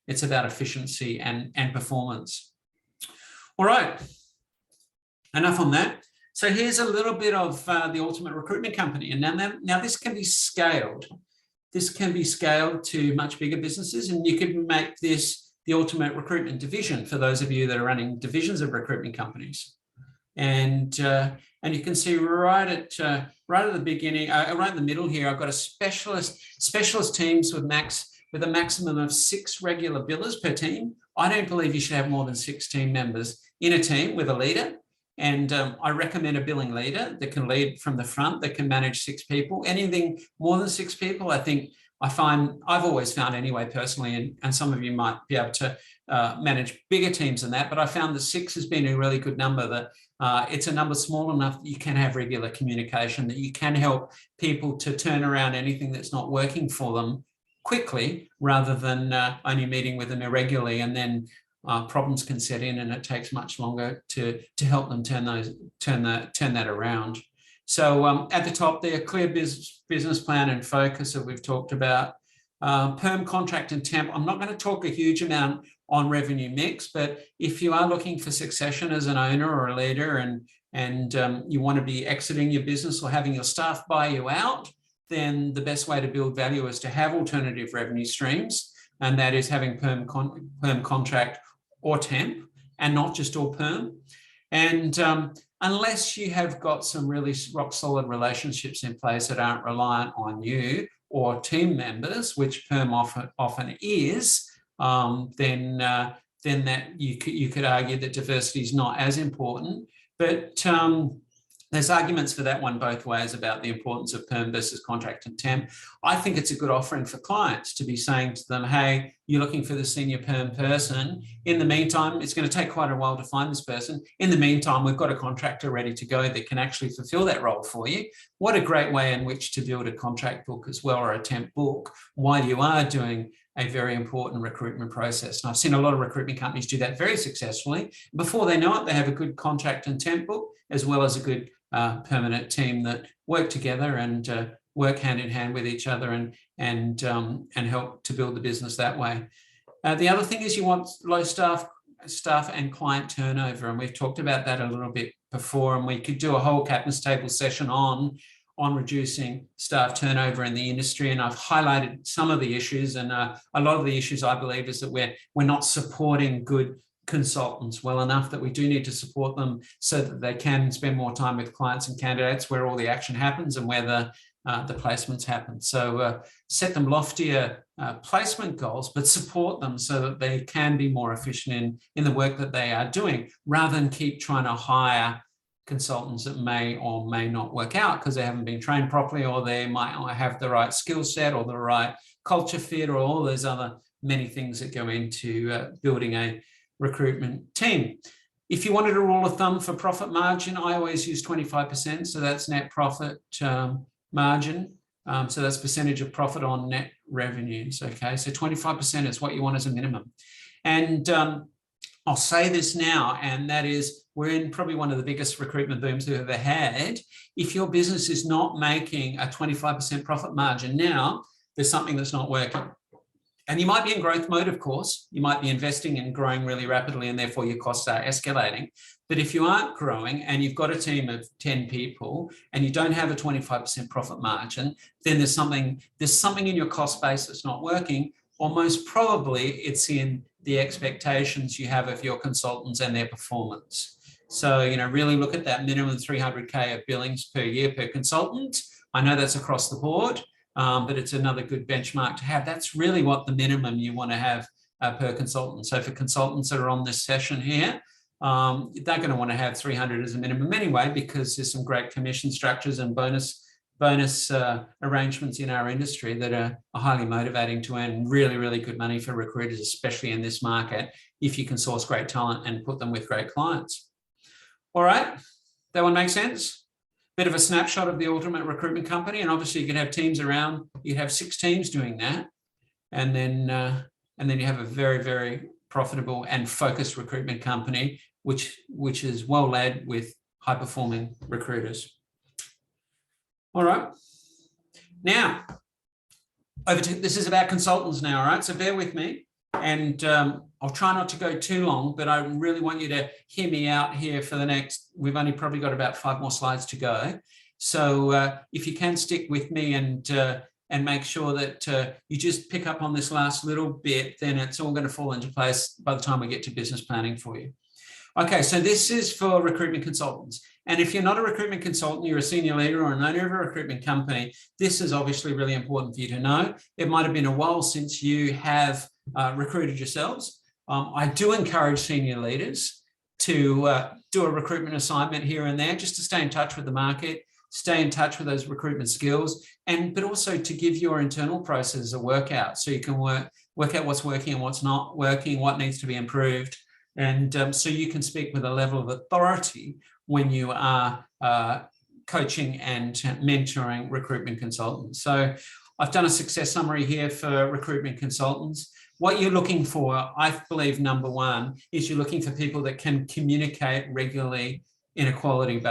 It's about efficiency and performance. All right, enough on that. So here's a little bit of the ultimate recruitment company, and now this can be scaled. This can be scaled to much bigger businesses, and you could make this the ultimate recruitment division for those of you that are running divisions of recruitment companies. And you can see right at the beginning, right in the middle here, I've got a specialist teams with a maximum of 6 regular billers per team. I don't believe you should have more than 6 team members in a team with a leader. And I recommend a billing leader that can lead from the front, that can manage 6 people. Anything more than 6 people, I've always found anyway, personally, and some of you might be able to manage bigger teams than that, but I found that 6 has been a really good number, that it's a number small enough that you can have regular communication, that you can help people to turn around anything that's not working for them quickly, rather than only meeting with them irregularly, and then problems can set in and it takes much longer to help them turn that around. So at the top there, clear business plan and focus that we've talked about. Perm, contract and temp. I'm not going to talk a huge amount on revenue mix, but if you are looking for succession as an owner or a leader, and you want to be exiting your business or having your staff buy you out, then the best way to build value is to have alternative revenue streams, and that is having perm contract or temp, and not just all perm. And unless you have got some really rock solid relationships in place that aren't reliant on you or team members, which perm often is, then that you could argue that diversity is not as important. But there's arguments for that one both ways about the importance of perm versus contract and temp. I think it's a good offering for clients to be saying to them, hey, you're looking for the senior perm person. In the meantime, it's going to take quite a while to find this person. In the meantime, we've got a contractor ready to go that can actually fulfill that role for you. What a great way in which to build a contract book as well, or a temp book, while you are doing a very important recruitment process. And I've seen a lot of recruitment companies do that very successfully. Before they know it, they have a good contract and temp book, as well as a good permanent team that work together and work hand in hand with each other and help to build the business that way. The other thing is you want low staff and client turnover, and we've talked about that a little bit before, and we could do a whole captain's table session on reducing staff turnover in the industry. And I've highlighted some of the issues, and a lot of the issues I believe is that we're not supporting good consultants well enough, that we do need to support them so that they can spend more time with clients and candidates where all the action happens and where the placements happen. So set them loftier placement goals, but support them so that they can be more efficient in the work that they are doing, rather than keep trying to hire consultants that may or may not work out because they haven't been trained properly, or they might not have the right skill set or the right culture fit, or all those other many things that go into building a recruitment team. If you wanted a rule of thumb for profit margin, I always use 25%. So that's net profit margin. So that's percentage of profit on net revenues. Okay, so 25% is what you want as a minimum. And I'll say this now, and that is, we're in probably one of the biggest recruitment booms we've ever had. If your business is not making a 25% profit margin now, there's something that's not working. And you might be in growth mode, of course. You might be investing and growing really rapidly, and therefore your costs are escalating. But if you aren't growing and you've got a team of 10 people and you don't have a 25% profit margin, then there's something in your cost base that's not working, or most probably it's in the expectations you have of your consultants and their performance. So, really look at that minimum 300K of billings per year per consultant. I know that's across the board. But it's another good benchmark to have. That's really what the minimum you want to have per consultant. So for consultants that are on this session here, they're going to want to have 300 as a minimum anyway, because there's some great commission structures and bonus arrangements in our industry that are highly motivating to earn really, really good money for recruiters, especially in this market, if you can source great talent and put them with great clients. All right, that one makes sense? Bit of a snapshot of the ultimate recruitment company, and obviously you can have teams around. You'd have 6 teams doing that, and then you have a very, very profitable and focused recruitment company, which is well led with high performing recruiters. All right, now this is about consultants now. All right, so bear with me, and I'll try not to go too long, but I really want you to hear me out here for the next, we've only probably got about 5 more slides to go. So if you can stick with me and make sure that you just pick up on this last little bit, then it's all going to fall into place by the time we get to business planning for you. Okay, so this is for recruitment consultants. And if you're not a recruitment consultant, you're a senior leader or an owner of a recruitment company, this is obviously really important for you to know. It might have been a while since you have recruited yourselves. I do encourage senior leaders to do a recruitment assignment here and there, just to stay in touch with the market, stay in touch with those recruitment skills, but also to give your internal processes a workout, so you can work out what's working and what's not working, what needs to be improved, and so you can speak with a level of authority when you are coaching and mentoring recruitment consultants. So I've done a success summary here for recruitment consultants. What you're looking for, I believe, number one, is you're looking for people that can communicate regularly in a quality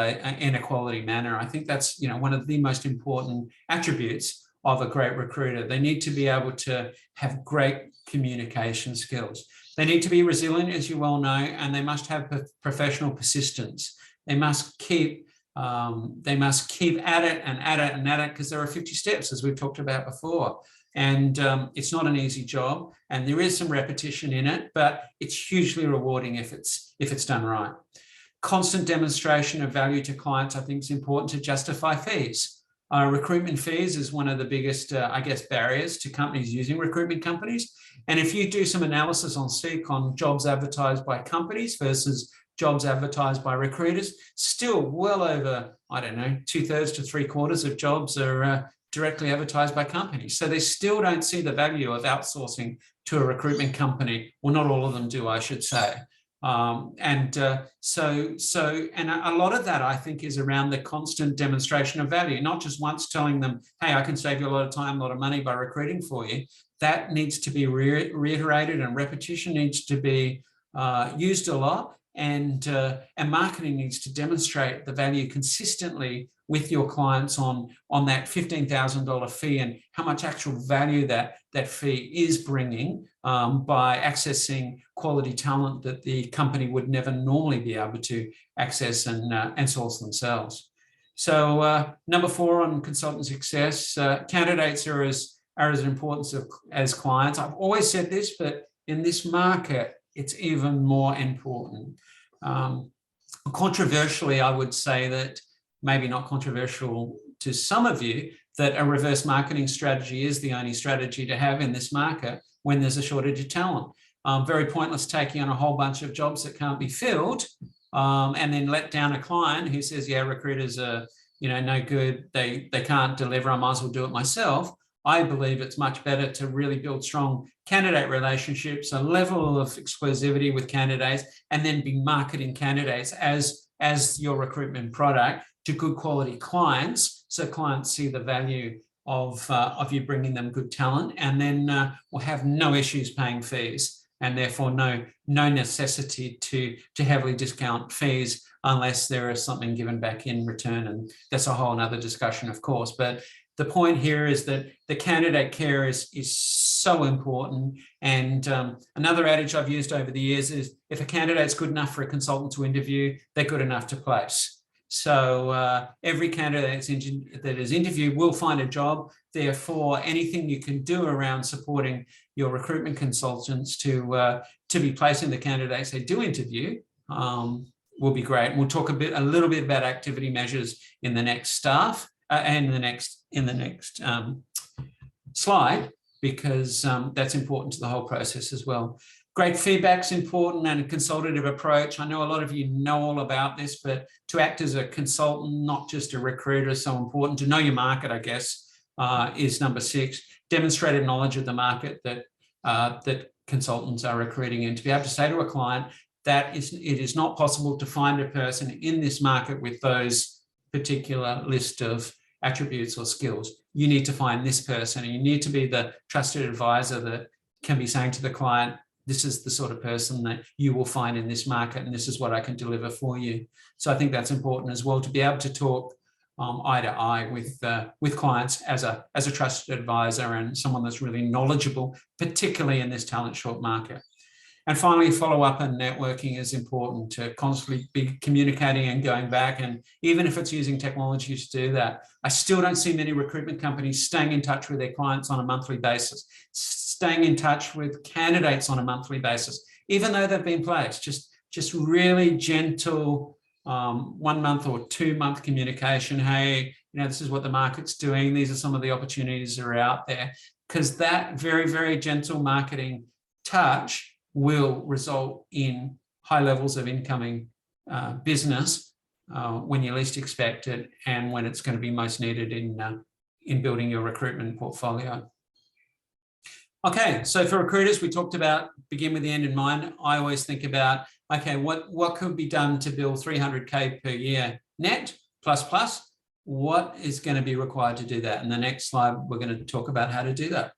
manner. I think that's one of the most important attributes of a great recruiter. They need to be able to have great communication skills. They need to be resilient, as you well know, and they must have professional persistence. They must keep at it and at it and at it, because there are 50 steps, as we've talked about before. And it's not an easy job, and there is some repetition in it, but it's hugely rewarding if it's done right. Constant demonstration of value to clients, I think, is important to justify fees. Recruitment fees is one of the biggest, I guess, barriers to companies using recruitment companies. And if you do some analysis on Seek on jobs advertised by companies versus jobs advertised by recruiters, still well over, I don't know, 2/3 to 3/4 of jobs are directly advertised by companies. So they still don't see the value of outsourcing to a recruitment company. Well, not all of them do, I should say. And a lot of that, I think, is around the constant demonstration of value, not just once telling them, hey, I can save you a lot of time, a lot of money by recruiting for you. That needs to be reiterated, and repetition needs to be used a lot. And marketing needs to demonstrate the value consistently with your clients on that $15,000 fee and how much actual value that fee is bringing by accessing quality talent that the company would never normally be able to access and source themselves. So number 4 on consultant success, candidates are as important as clients. I've always said this, but in this market, it's even more important. Controversially, I would say that, maybe not controversial to some of you, that a reverse marketing strategy is the only strategy to have in this market when there's a shortage of talent. Very pointless taking on a whole bunch of jobs that can't be filled and then let down a client who says, yeah, recruiters are no good, they can't deliver, I might as well do it myself. I believe it's much better to really build strong candidate relationships, a level of exclusivity with candidates, and then be marketing candidates as your recruitment product to good quality clients, so clients see the value of you bringing them good talent, and then will have no issues paying fees, and therefore no necessity to heavily discount fees unless there is something given back in return. And that's a whole other discussion, of course. But the point here is that the candidate care is so important. And another adage I've used over the years is, if a candidate's good enough for a consultant to interview, they're good enough to place. So every candidate that is interviewed will find a job. Therefore, anything you can do around supporting your recruitment consultants to be placing the candidates they do interview will be great. We'll talk a little bit about activity measures in the next in the next slide, because that's important to the whole process as well. Great feedback's important, and a consultative approach. I know a lot of you know all about this, but to act as a consultant, not just a recruiter, is so important. To know your market, I guess, is number 6. Demonstrated knowledge of the market that consultants are recruiting in. To be able to say to a client that it is not possible to find a person in this market with those particular list of attributes or skills. You need to find this person, and you need to be the trusted advisor that can be saying to the client, this is the sort of person that you will find in this market, and this is what I can deliver for you. So I think that's important as well, to be able to talk eye to eye with clients as a trusted advisor and someone that's really knowledgeable, particularly in this talent short market. And finally, follow-up and networking is important, to constantly be communicating and going back. And even if it's using technology to do that, I still don't see many recruitment companies staying in touch with their clients on a monthly basis, staying in touch with candidates on a monthly basis, even though they've been placed. Just really gentle 1 month or 2 month communication. Hey, this is what the market's doing. These are some of the opportunities that are out there. Because that very, very gentle marketing touch will result in high levels of incoming business when you least expect it, and when it's going to be most needed in building your recruitment portfolio. Okay, so for recruiters, we talked about begin with the end in mind. I always think about, okay, what could be done to build 300K per year net plus? What is going to be required to do that? In the next slide, we're going to talk about how to do that.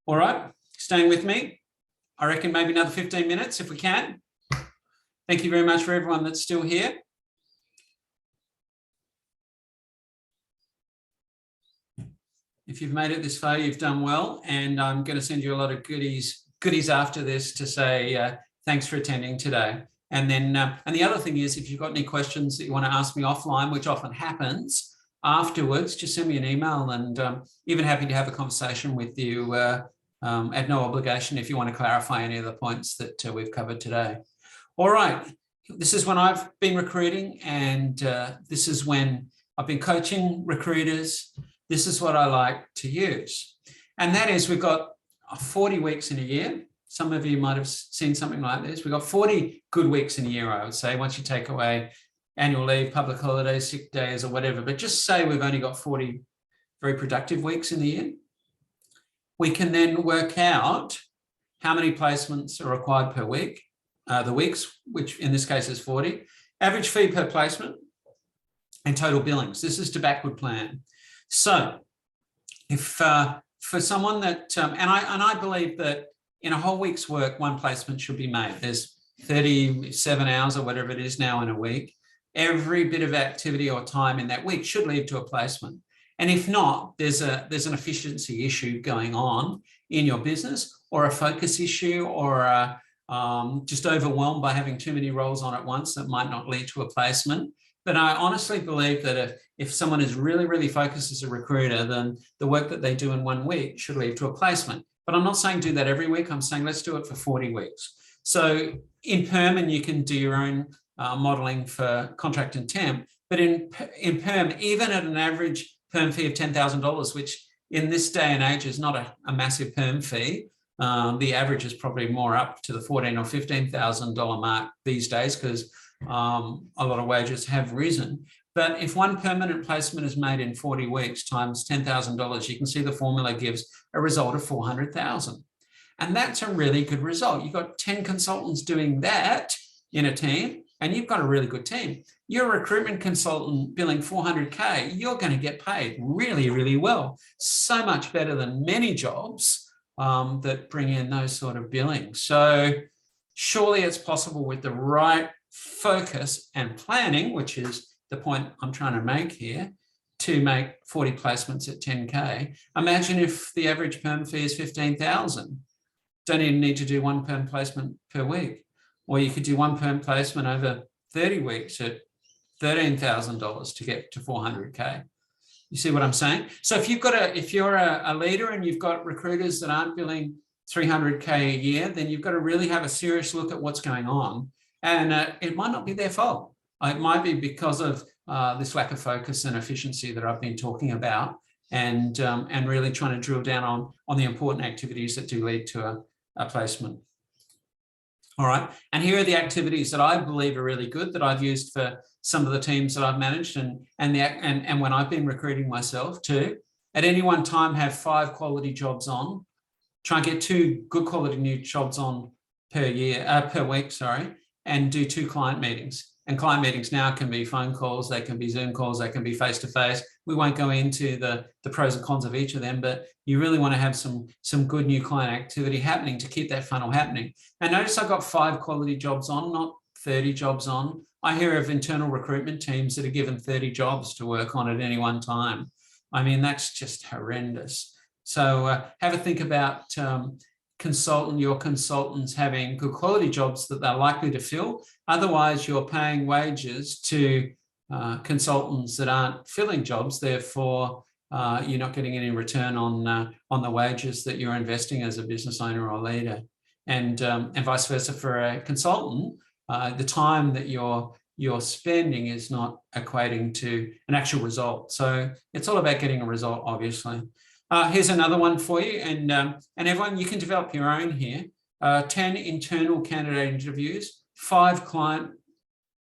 All right. Staying with me, I reckon maybe another 15 minutes if we can. Thank you very much for everyone that's still here. If you've made it this far, you've done well, and I'm going to send you a lot of goodies after this to say thanks for attending today. And then, and the other thing is, if you've got any questions that you want to ask me offline, which often happens afterwards, just send me an email, and even happy to have a conversation with you at no obligation if you want to clarify any of the points that we've covered today. All right, this is when I've been recruiting, and this is when I've been coaching recruiters. This is what I like to use. And that is, we've got 40 weeks in a year. Some of you might have seen something like this. We've got 40 good weeks in a year, I would say, once you take away annual leave, public holidays, sick days, or whatever. But just say we've only got 40 very productive weeks in the year. We can then work out how many placements are required per week, the weeks, which in this case is 40, average fee per placement, and total billings. This is to backward plan. So if for someone that, and I believe that in a whole week's work, one placement should be made. There's 37 hours or whatever it is now in a week. Every bit of activity or time in that week should lead to a placement. And if not, there's an efficiency issue going on in your business, or a focus issue, or just overwhelmed by having too many roles on at once that might not lead to a placement. But I honestly believe that if someone is really, really focused as a recruiter, then the work that they do in 1 week should lead to a placement. But I'm not saying do that every week. I'm saying let's do it for 40 weeks. So in perm, and you can do your own modeling for contract and temp, but in perm, even at an average perm fee of $10,000, which in this day and age is not a massive perm fee. The average is probably more up to the $14,000 or $15,000 mark these days, because a lot of wages have risen. But if one permanent placement is made in 40 weeks times $10,000, you can see the formula gives a result of $400,000. And that's a really good result. You've got 10 consultants doing that in a team, and you've got a really good team. You're a recruitment consultant billing $400K, you're going to get paid really, really well. So much better than many jobs that bring in those sort of billings. So surely it's possible with the right focus and planning, which is the point I'm trying to make here, to make 40 placements at 10K. Imagine if the average perm fee is 15,000. Don't even need to do one perm placement per week. Or you could do one perm placement over 30 weeks at $13,000 to get to 400K. You see what I'm saying? So if you're a leader and you've got recruiters that aren't billing 300K a year, then you've got to really have a serious look at what's going on. And it might not be their fault. It might be because of this lack of focus and efficiency that I've been talking about, and really trying to drill down on the important activities that do lead to a placement. All right, and here are the activities that I believe are really good that I've used for some of the teams that I've managed, and when I've been recruiting myself too. At any one time, have 5 quality jobs on. Try and get 2 good quality new jobs on per week, and do 2 client meetings. And client meetings now can be phone calls, they can be Zoom calls, they can be face-to-face. We won't go into the pros and cons of each of them, but you really want to have some good new client activity happening to keep that funnel happening. And notice I've got 5 quality jobs on, not 30 jobs on. I hear of internal recruitment teams that are given 30 jobs to work on at any one time. I mean, that's just horrendous. So have a think about your consultants having good quality jobs that they're likely to fill. Otherwise, you're paying wages to consultants that aren't filling jobs. Therefore, you're not getting any return on the wages that you're investing as a business owner or leader, and vice versa for a consultant. The time that you're spending is not equating to an actual result. So it's all about getting a result, obviously. Here's another one for you, and everyone, you can develop your own here. 10 internal candidate interviews, 5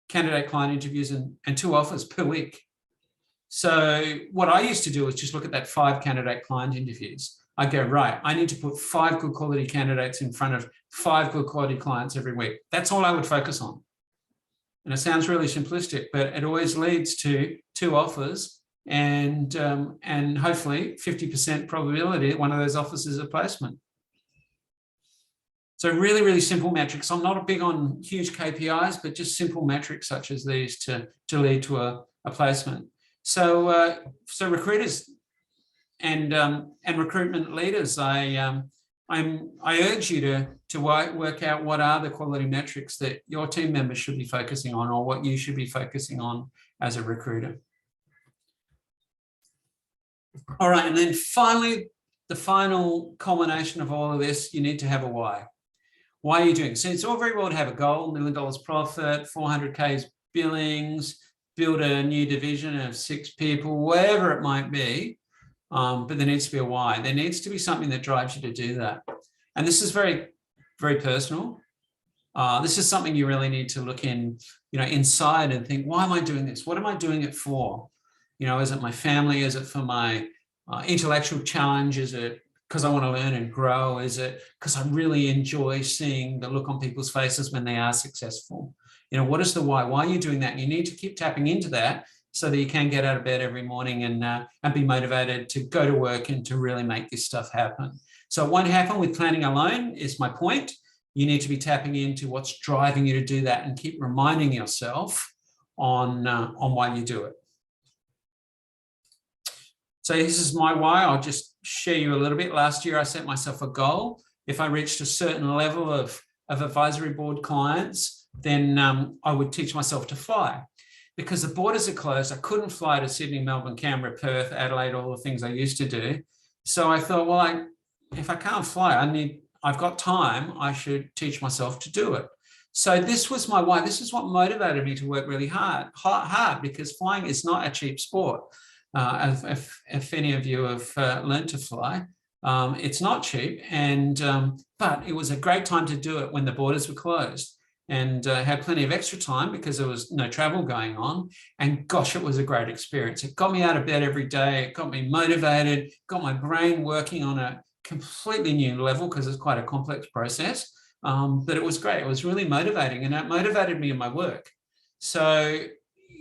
candidate client interviews, and 2 offers per week. So what I used to do is just look at that 5 candidate client interviews. I go, right, I need to put 5 good quality candidates in front of 5 good quality clients every week. That's all I would focus on. And it sounds really simplistic, but it always leads to 2 offers. And hopefully 50% probability that one of those offers is a placement. So really, really simple metrics. I'm not big on huge KPIs, but just simple metrics such as these to lead to a placement. So recruiters and recruitment leaders, I urge you to work out what are the quality metrics that your team members should be focusing on, or what you should be focusing on as a recruiter. All right, and then finally, the final culmination of all of this, you need to have a why. Why are you doing it? So it's all very well to have a goal, $1 million profit, 400K billings, build a new division of 6 people, whatever it might be. But there needs to be a why. There needs to be something that drives you to do that. And this is very, very personal. This is something you really need to look inside and think, why am I doing this? What am I doing it for? Is it my family? Is it for my intellectual challenge? Is it because I want to learn and grow? Is it because I really enjoy seeing the look on people's faces when they are successful? What is the why? Why are you doing that? And you need to keep tapping into that so that you can get out of bed every morning and be motivated to go to work and to really make this stuff happen. So it won't happen with planning alone, is my point. You need to be tapping into what's driving you to do that and keep reminding yourself on why you do it. So this is my why. I'll just share you a little bit. Last year, I set myself a goal. If I reached a certain level of advisory board clients, then I would teach myself to fly. Because the borders are closed, I couldn't fly to Sydney, Melbourne, Canberra, Perth, Adelaide, all the things I used to do. So I thought, well, if I can't fly, I've got time, I should teach myself to do it. So this was my why. This is what motivated me to work really hard, because flying is not a cheap sport. If any of you have learned to fly, it's not cheap. But it was a great time to do it when the borders were closed. And had plenty of extra time because there was no travel going on. And gosh, it was a great experience. It got me out of bed every day. It got me motivated, got my brain working on a completely new level because it's quite a complex process. But it was great. It was really motivating, and it motivated me in my work. So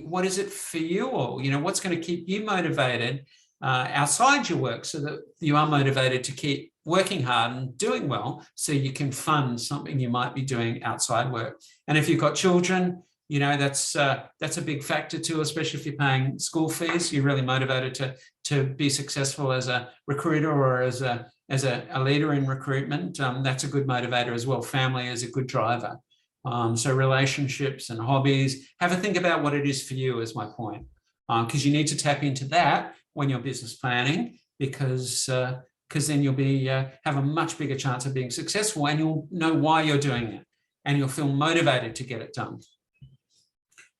what is it for you all? What's going to keep you motivated outside your work so that you are motivated to keep working hard and doing well so you can fund something you might be doing outside work. And if you've got children, that's a big factor too, especially if you're paying school fees. You're really motivated to be successful as a recruiter or as a leader in recruitment. That's a good motivator as well. Family is a good driver. So relationships and hobbies, have a think about what it is for you, is my point. Because you need to tap into that when you're business planning, because then you'll have a much bigger chance of being successful, and you'll know why you're doing it, and you'll feel motivated to get it done.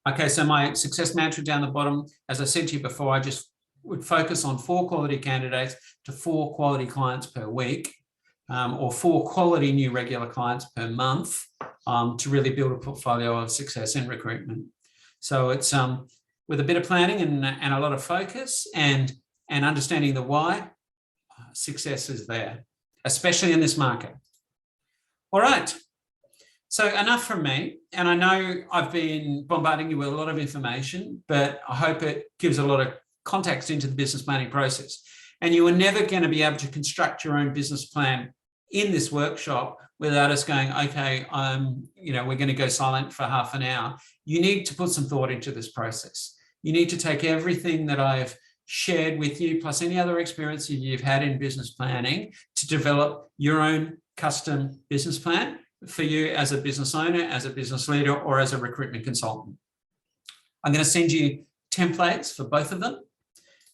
Okay, so my success mantra down the bottom, as I said to you before, I just would focus on 4 quality candidates to 4 quality clients per week, or 4 quality new regular clients per month, to really build a portfolio of success in recruitment. So it's with a bit of planning and a lot of focus and understanding the why, success is there, especially in this market. All right. So enough from me. And I know I've been bombarding you with a lot of information, but I hope it gives a lot of context into the business planning process. And you are never going to be able to construct your own business plan in this workshop without us going, okay, we're going to go silent for half an hour. You need to put some thought into this process. You need to take everything that I've shared with you, plus any other experience you've had in business planning, to develop your own custom business plan for you as a business owner, as a business leader, or as a recruitment consultant. I'm going to send you templates for both of them.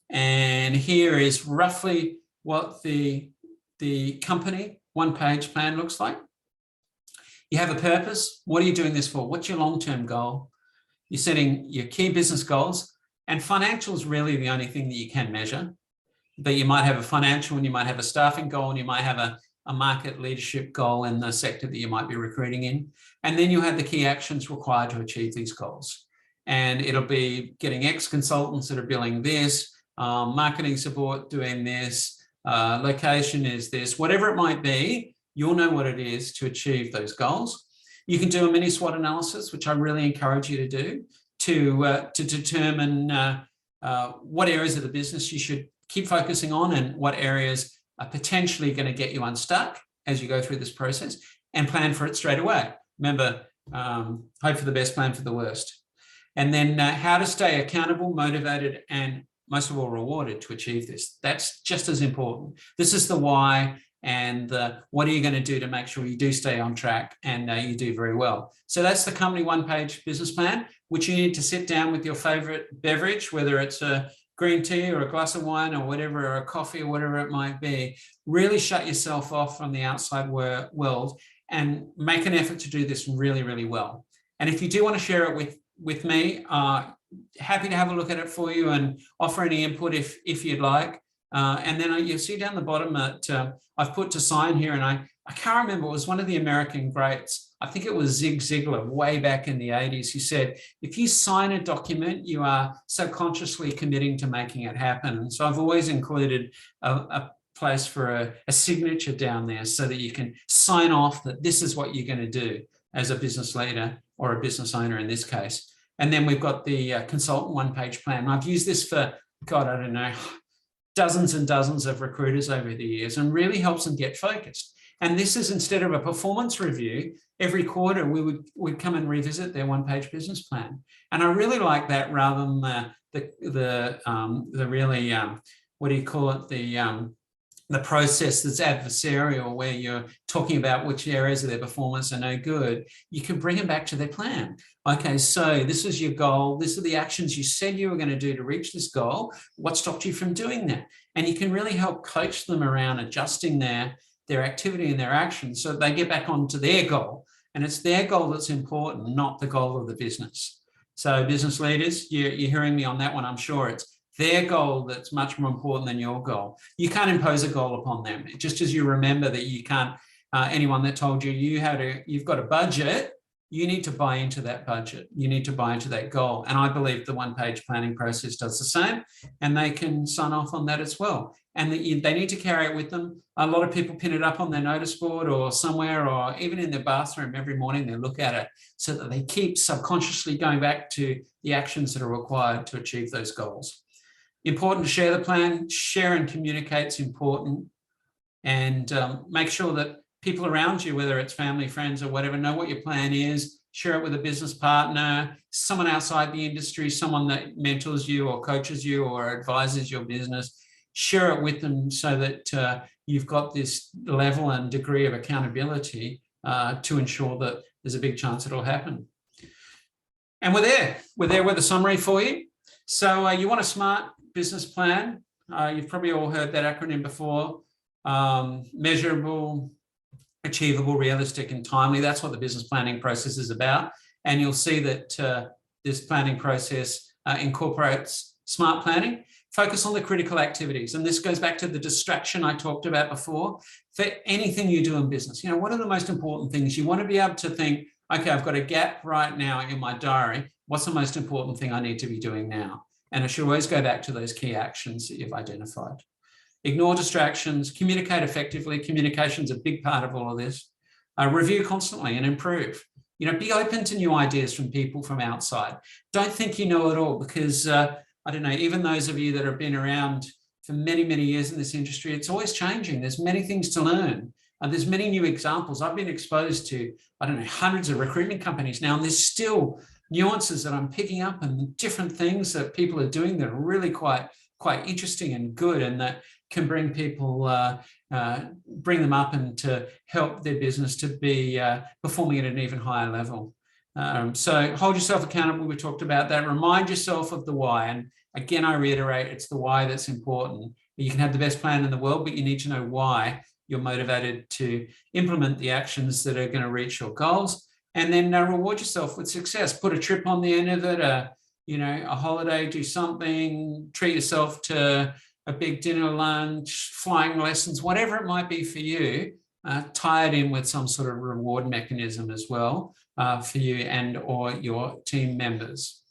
And here is roughly what the company one-page plan looks like. You have a purpose. What are you doing this for? What's your long-term goal? You're setting your key business goals. And financial is really the only thing that you can measure. But you might have a financial, and you might have a staffing goal, and you might have a market leadership goal in the sector that you might be recruiting in. And then you have the key actions required to achieve these goals. And it'll be getting X consultants that are billing this, marketing support doing this, location is this, whatever it might be, you'll know what it is to achieve those goals. You can do a mini SWOT analysis, which I really encourage you to do, to determine what areas of the business you should keep focusing on and what areas are potentially going to get you unstuck as you go through this process, and plan for it straight away. Remember, hope for the best, plan for the worst. And then how to stay accountable, motivated, and most of all rewarded to achieve this. That's just as important. This is the why, and what are you going to do to make sure you do stay on track and you do very well. So that's the company one-page business plan, which you need to sit down with your favorite beverage, whether it's a green tea or a glass of wine or whatever, or a coffee or whatever it might be. Really shut yourself off from the outside world and make an effort to do this really, really well. And if you do want to share it with me, happy to have a look at it for you and offer any input if you'd like. And then you'll see down the bottom that I've put to sign here, and I can't remember, it was one of the American greats. I think it was Zig Ziglar way back in the 80s. He said, if you sign a document, you are subconsciously committing to making it happen. And so I've always included a place for a signature down there so that you can sign off that this is what you're going to do as a business leader or a business owner in this case. And then we've got the consultant one-page plan. And I've used this for, God, I don't know, dozens and dozens of recruiters over the years, and really helps them get focused. And this is, instead of a performance review, every quarter we'd come and revisit their one-page business plan. And I really like that, rather than the really, what do you call it, the process that's adversarial, where you're talking about which areas of their performance are no good. You can bring them back to their plan. Okay, so this is your goal. This are the actions you said you were going to do to reach this goal. What stopped you from doing that? And you can really help coach them around adjusting their activity and their actions so they get back onto their goal. And it's their goal that's important, not the goal of the business. So business leaders, you're hearing me on that one, I'm sure. It's their goal that's much more important than your goal. You can't impose a goal upon them. Just as you remember that you can't, anyone that told you you've got a budget, you need to buy into that budget. You need to buy into that goal. And I believe the one-page planning process does the same, and they can sign off on that as well. And they need to carry it with them. A lot of people pin it up on their notice board or somewhere, or even in their bathroom every morning. They look at it so that they keep subconsciously going back to the actions that are required to achieve those goals. Important to share the plan. Share and communicate is important. And make sure that people around you, whether it's family, friends, or whatever, know what your plan is. Share it with a business partner, someone outside the industry, someone that mentors you or coaches you or advises your business. Share it with them so that you've got this level and degree of accountability to ensure that there's a big chance it'll happen. And we're there with a summary for you. So you want a SMART business plan. You've probably all heard that acronym before. Measurable, achievable, realistic, and timely. That's what the business planning process is about. And you'll see that this planning process incorporates SMART planning. Focus on the critical activities. And this goes back to the distraction I talked about before. For anything you do in business, what are the most important things? You want to be able to think, okay, I've got a gap right now in my diary. What's the most important thing I need to be doing now? And it should always go back to those key actions that you've identified. Ignore distractions, communicate effectively. Communication is a big part of all of this. Review constantly and improve. Be open to new ideas from people from outside. Don't think you know it all, because I don't know, even those of you that have been around for many, many years in this industry, it's always changing. There's many things to learn. There's many new examples. I've been exposed to, I don't know, hundreds of recruitment companies now, and there's still nuances that I'm picking up and different things that people are doing that are really quite interesting and good, and that can bring people, bring them up and to help their business to be performing at an even higher level. So hold yourself accountable. We talked about that. Remind yourself of the why. And again, I reiterate, it's the why that's important. You can have the best plan in the world, but you need to know why you're motivated to implement the actions that are going to reach your goals. And then reward yourself with success. Put a trip on the end of it, a holiday, do something, treat yourself to a big dinner, lunch, flying lessons, whatever it might be for you. Tie it in with some sort of reward mechanism as well for you and or your team members.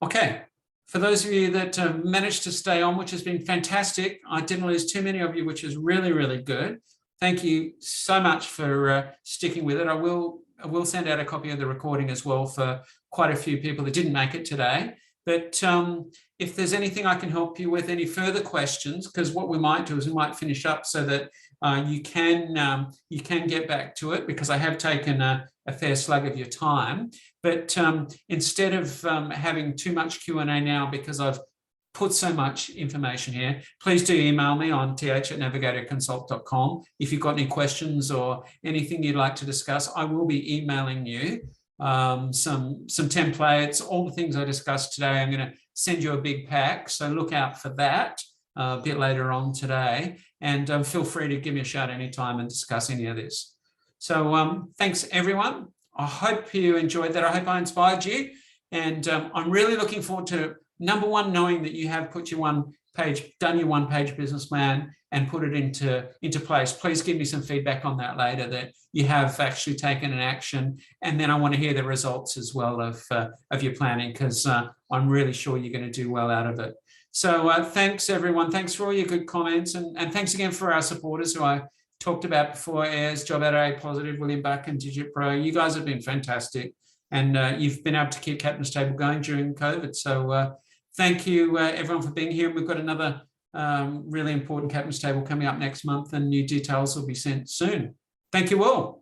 Okay, for those of you that managed to stay on, which has been fantastic, I didn't lose too many of you, which is really, really good. Thank you so much for sticking with it. I will send out a copy of the recording as well for quite a few people that didn't make it today. But if there's anything I can help you with, any further questions, because what we might do is we might finish up so that you can get back to it, because I have taken a fair slug of your time. But instead of having too much Q&A now, because I've put so much information here, please do email me on th@navigatorconsult.com. If you've got any questions or anything you'd like to discuss, I will be emailing you some templates, all the things I discussed today. I'm going to send you a big pack, so look out for that a bit later on today. And feel free to give me a shout anytime and discuss any of this. So thanks, everyone. I hope you enjoyed that. I hope I inspired you. And I'm really looking forward to, number one, knowing that you have put your done your one-page business plan and put it into place. Please give me some feedback on that later, that you have actually taken an action. And then I want to hear the results as well of your planning, because I'm really sure you're going to do well out of it. So thanks, everyone. Thanks for all your good comments. And thanks again for our supporters who I talked about before, Airs, Job Ad A Positive, William Buck and Digit Pro. You guys have been fantastic. And you've been able to keep Captain's Table going during COVID. So thank you, everyone, for being here. And we've got another really important Captain's Table coming up next month, and new details will be sent soon. Thank you all.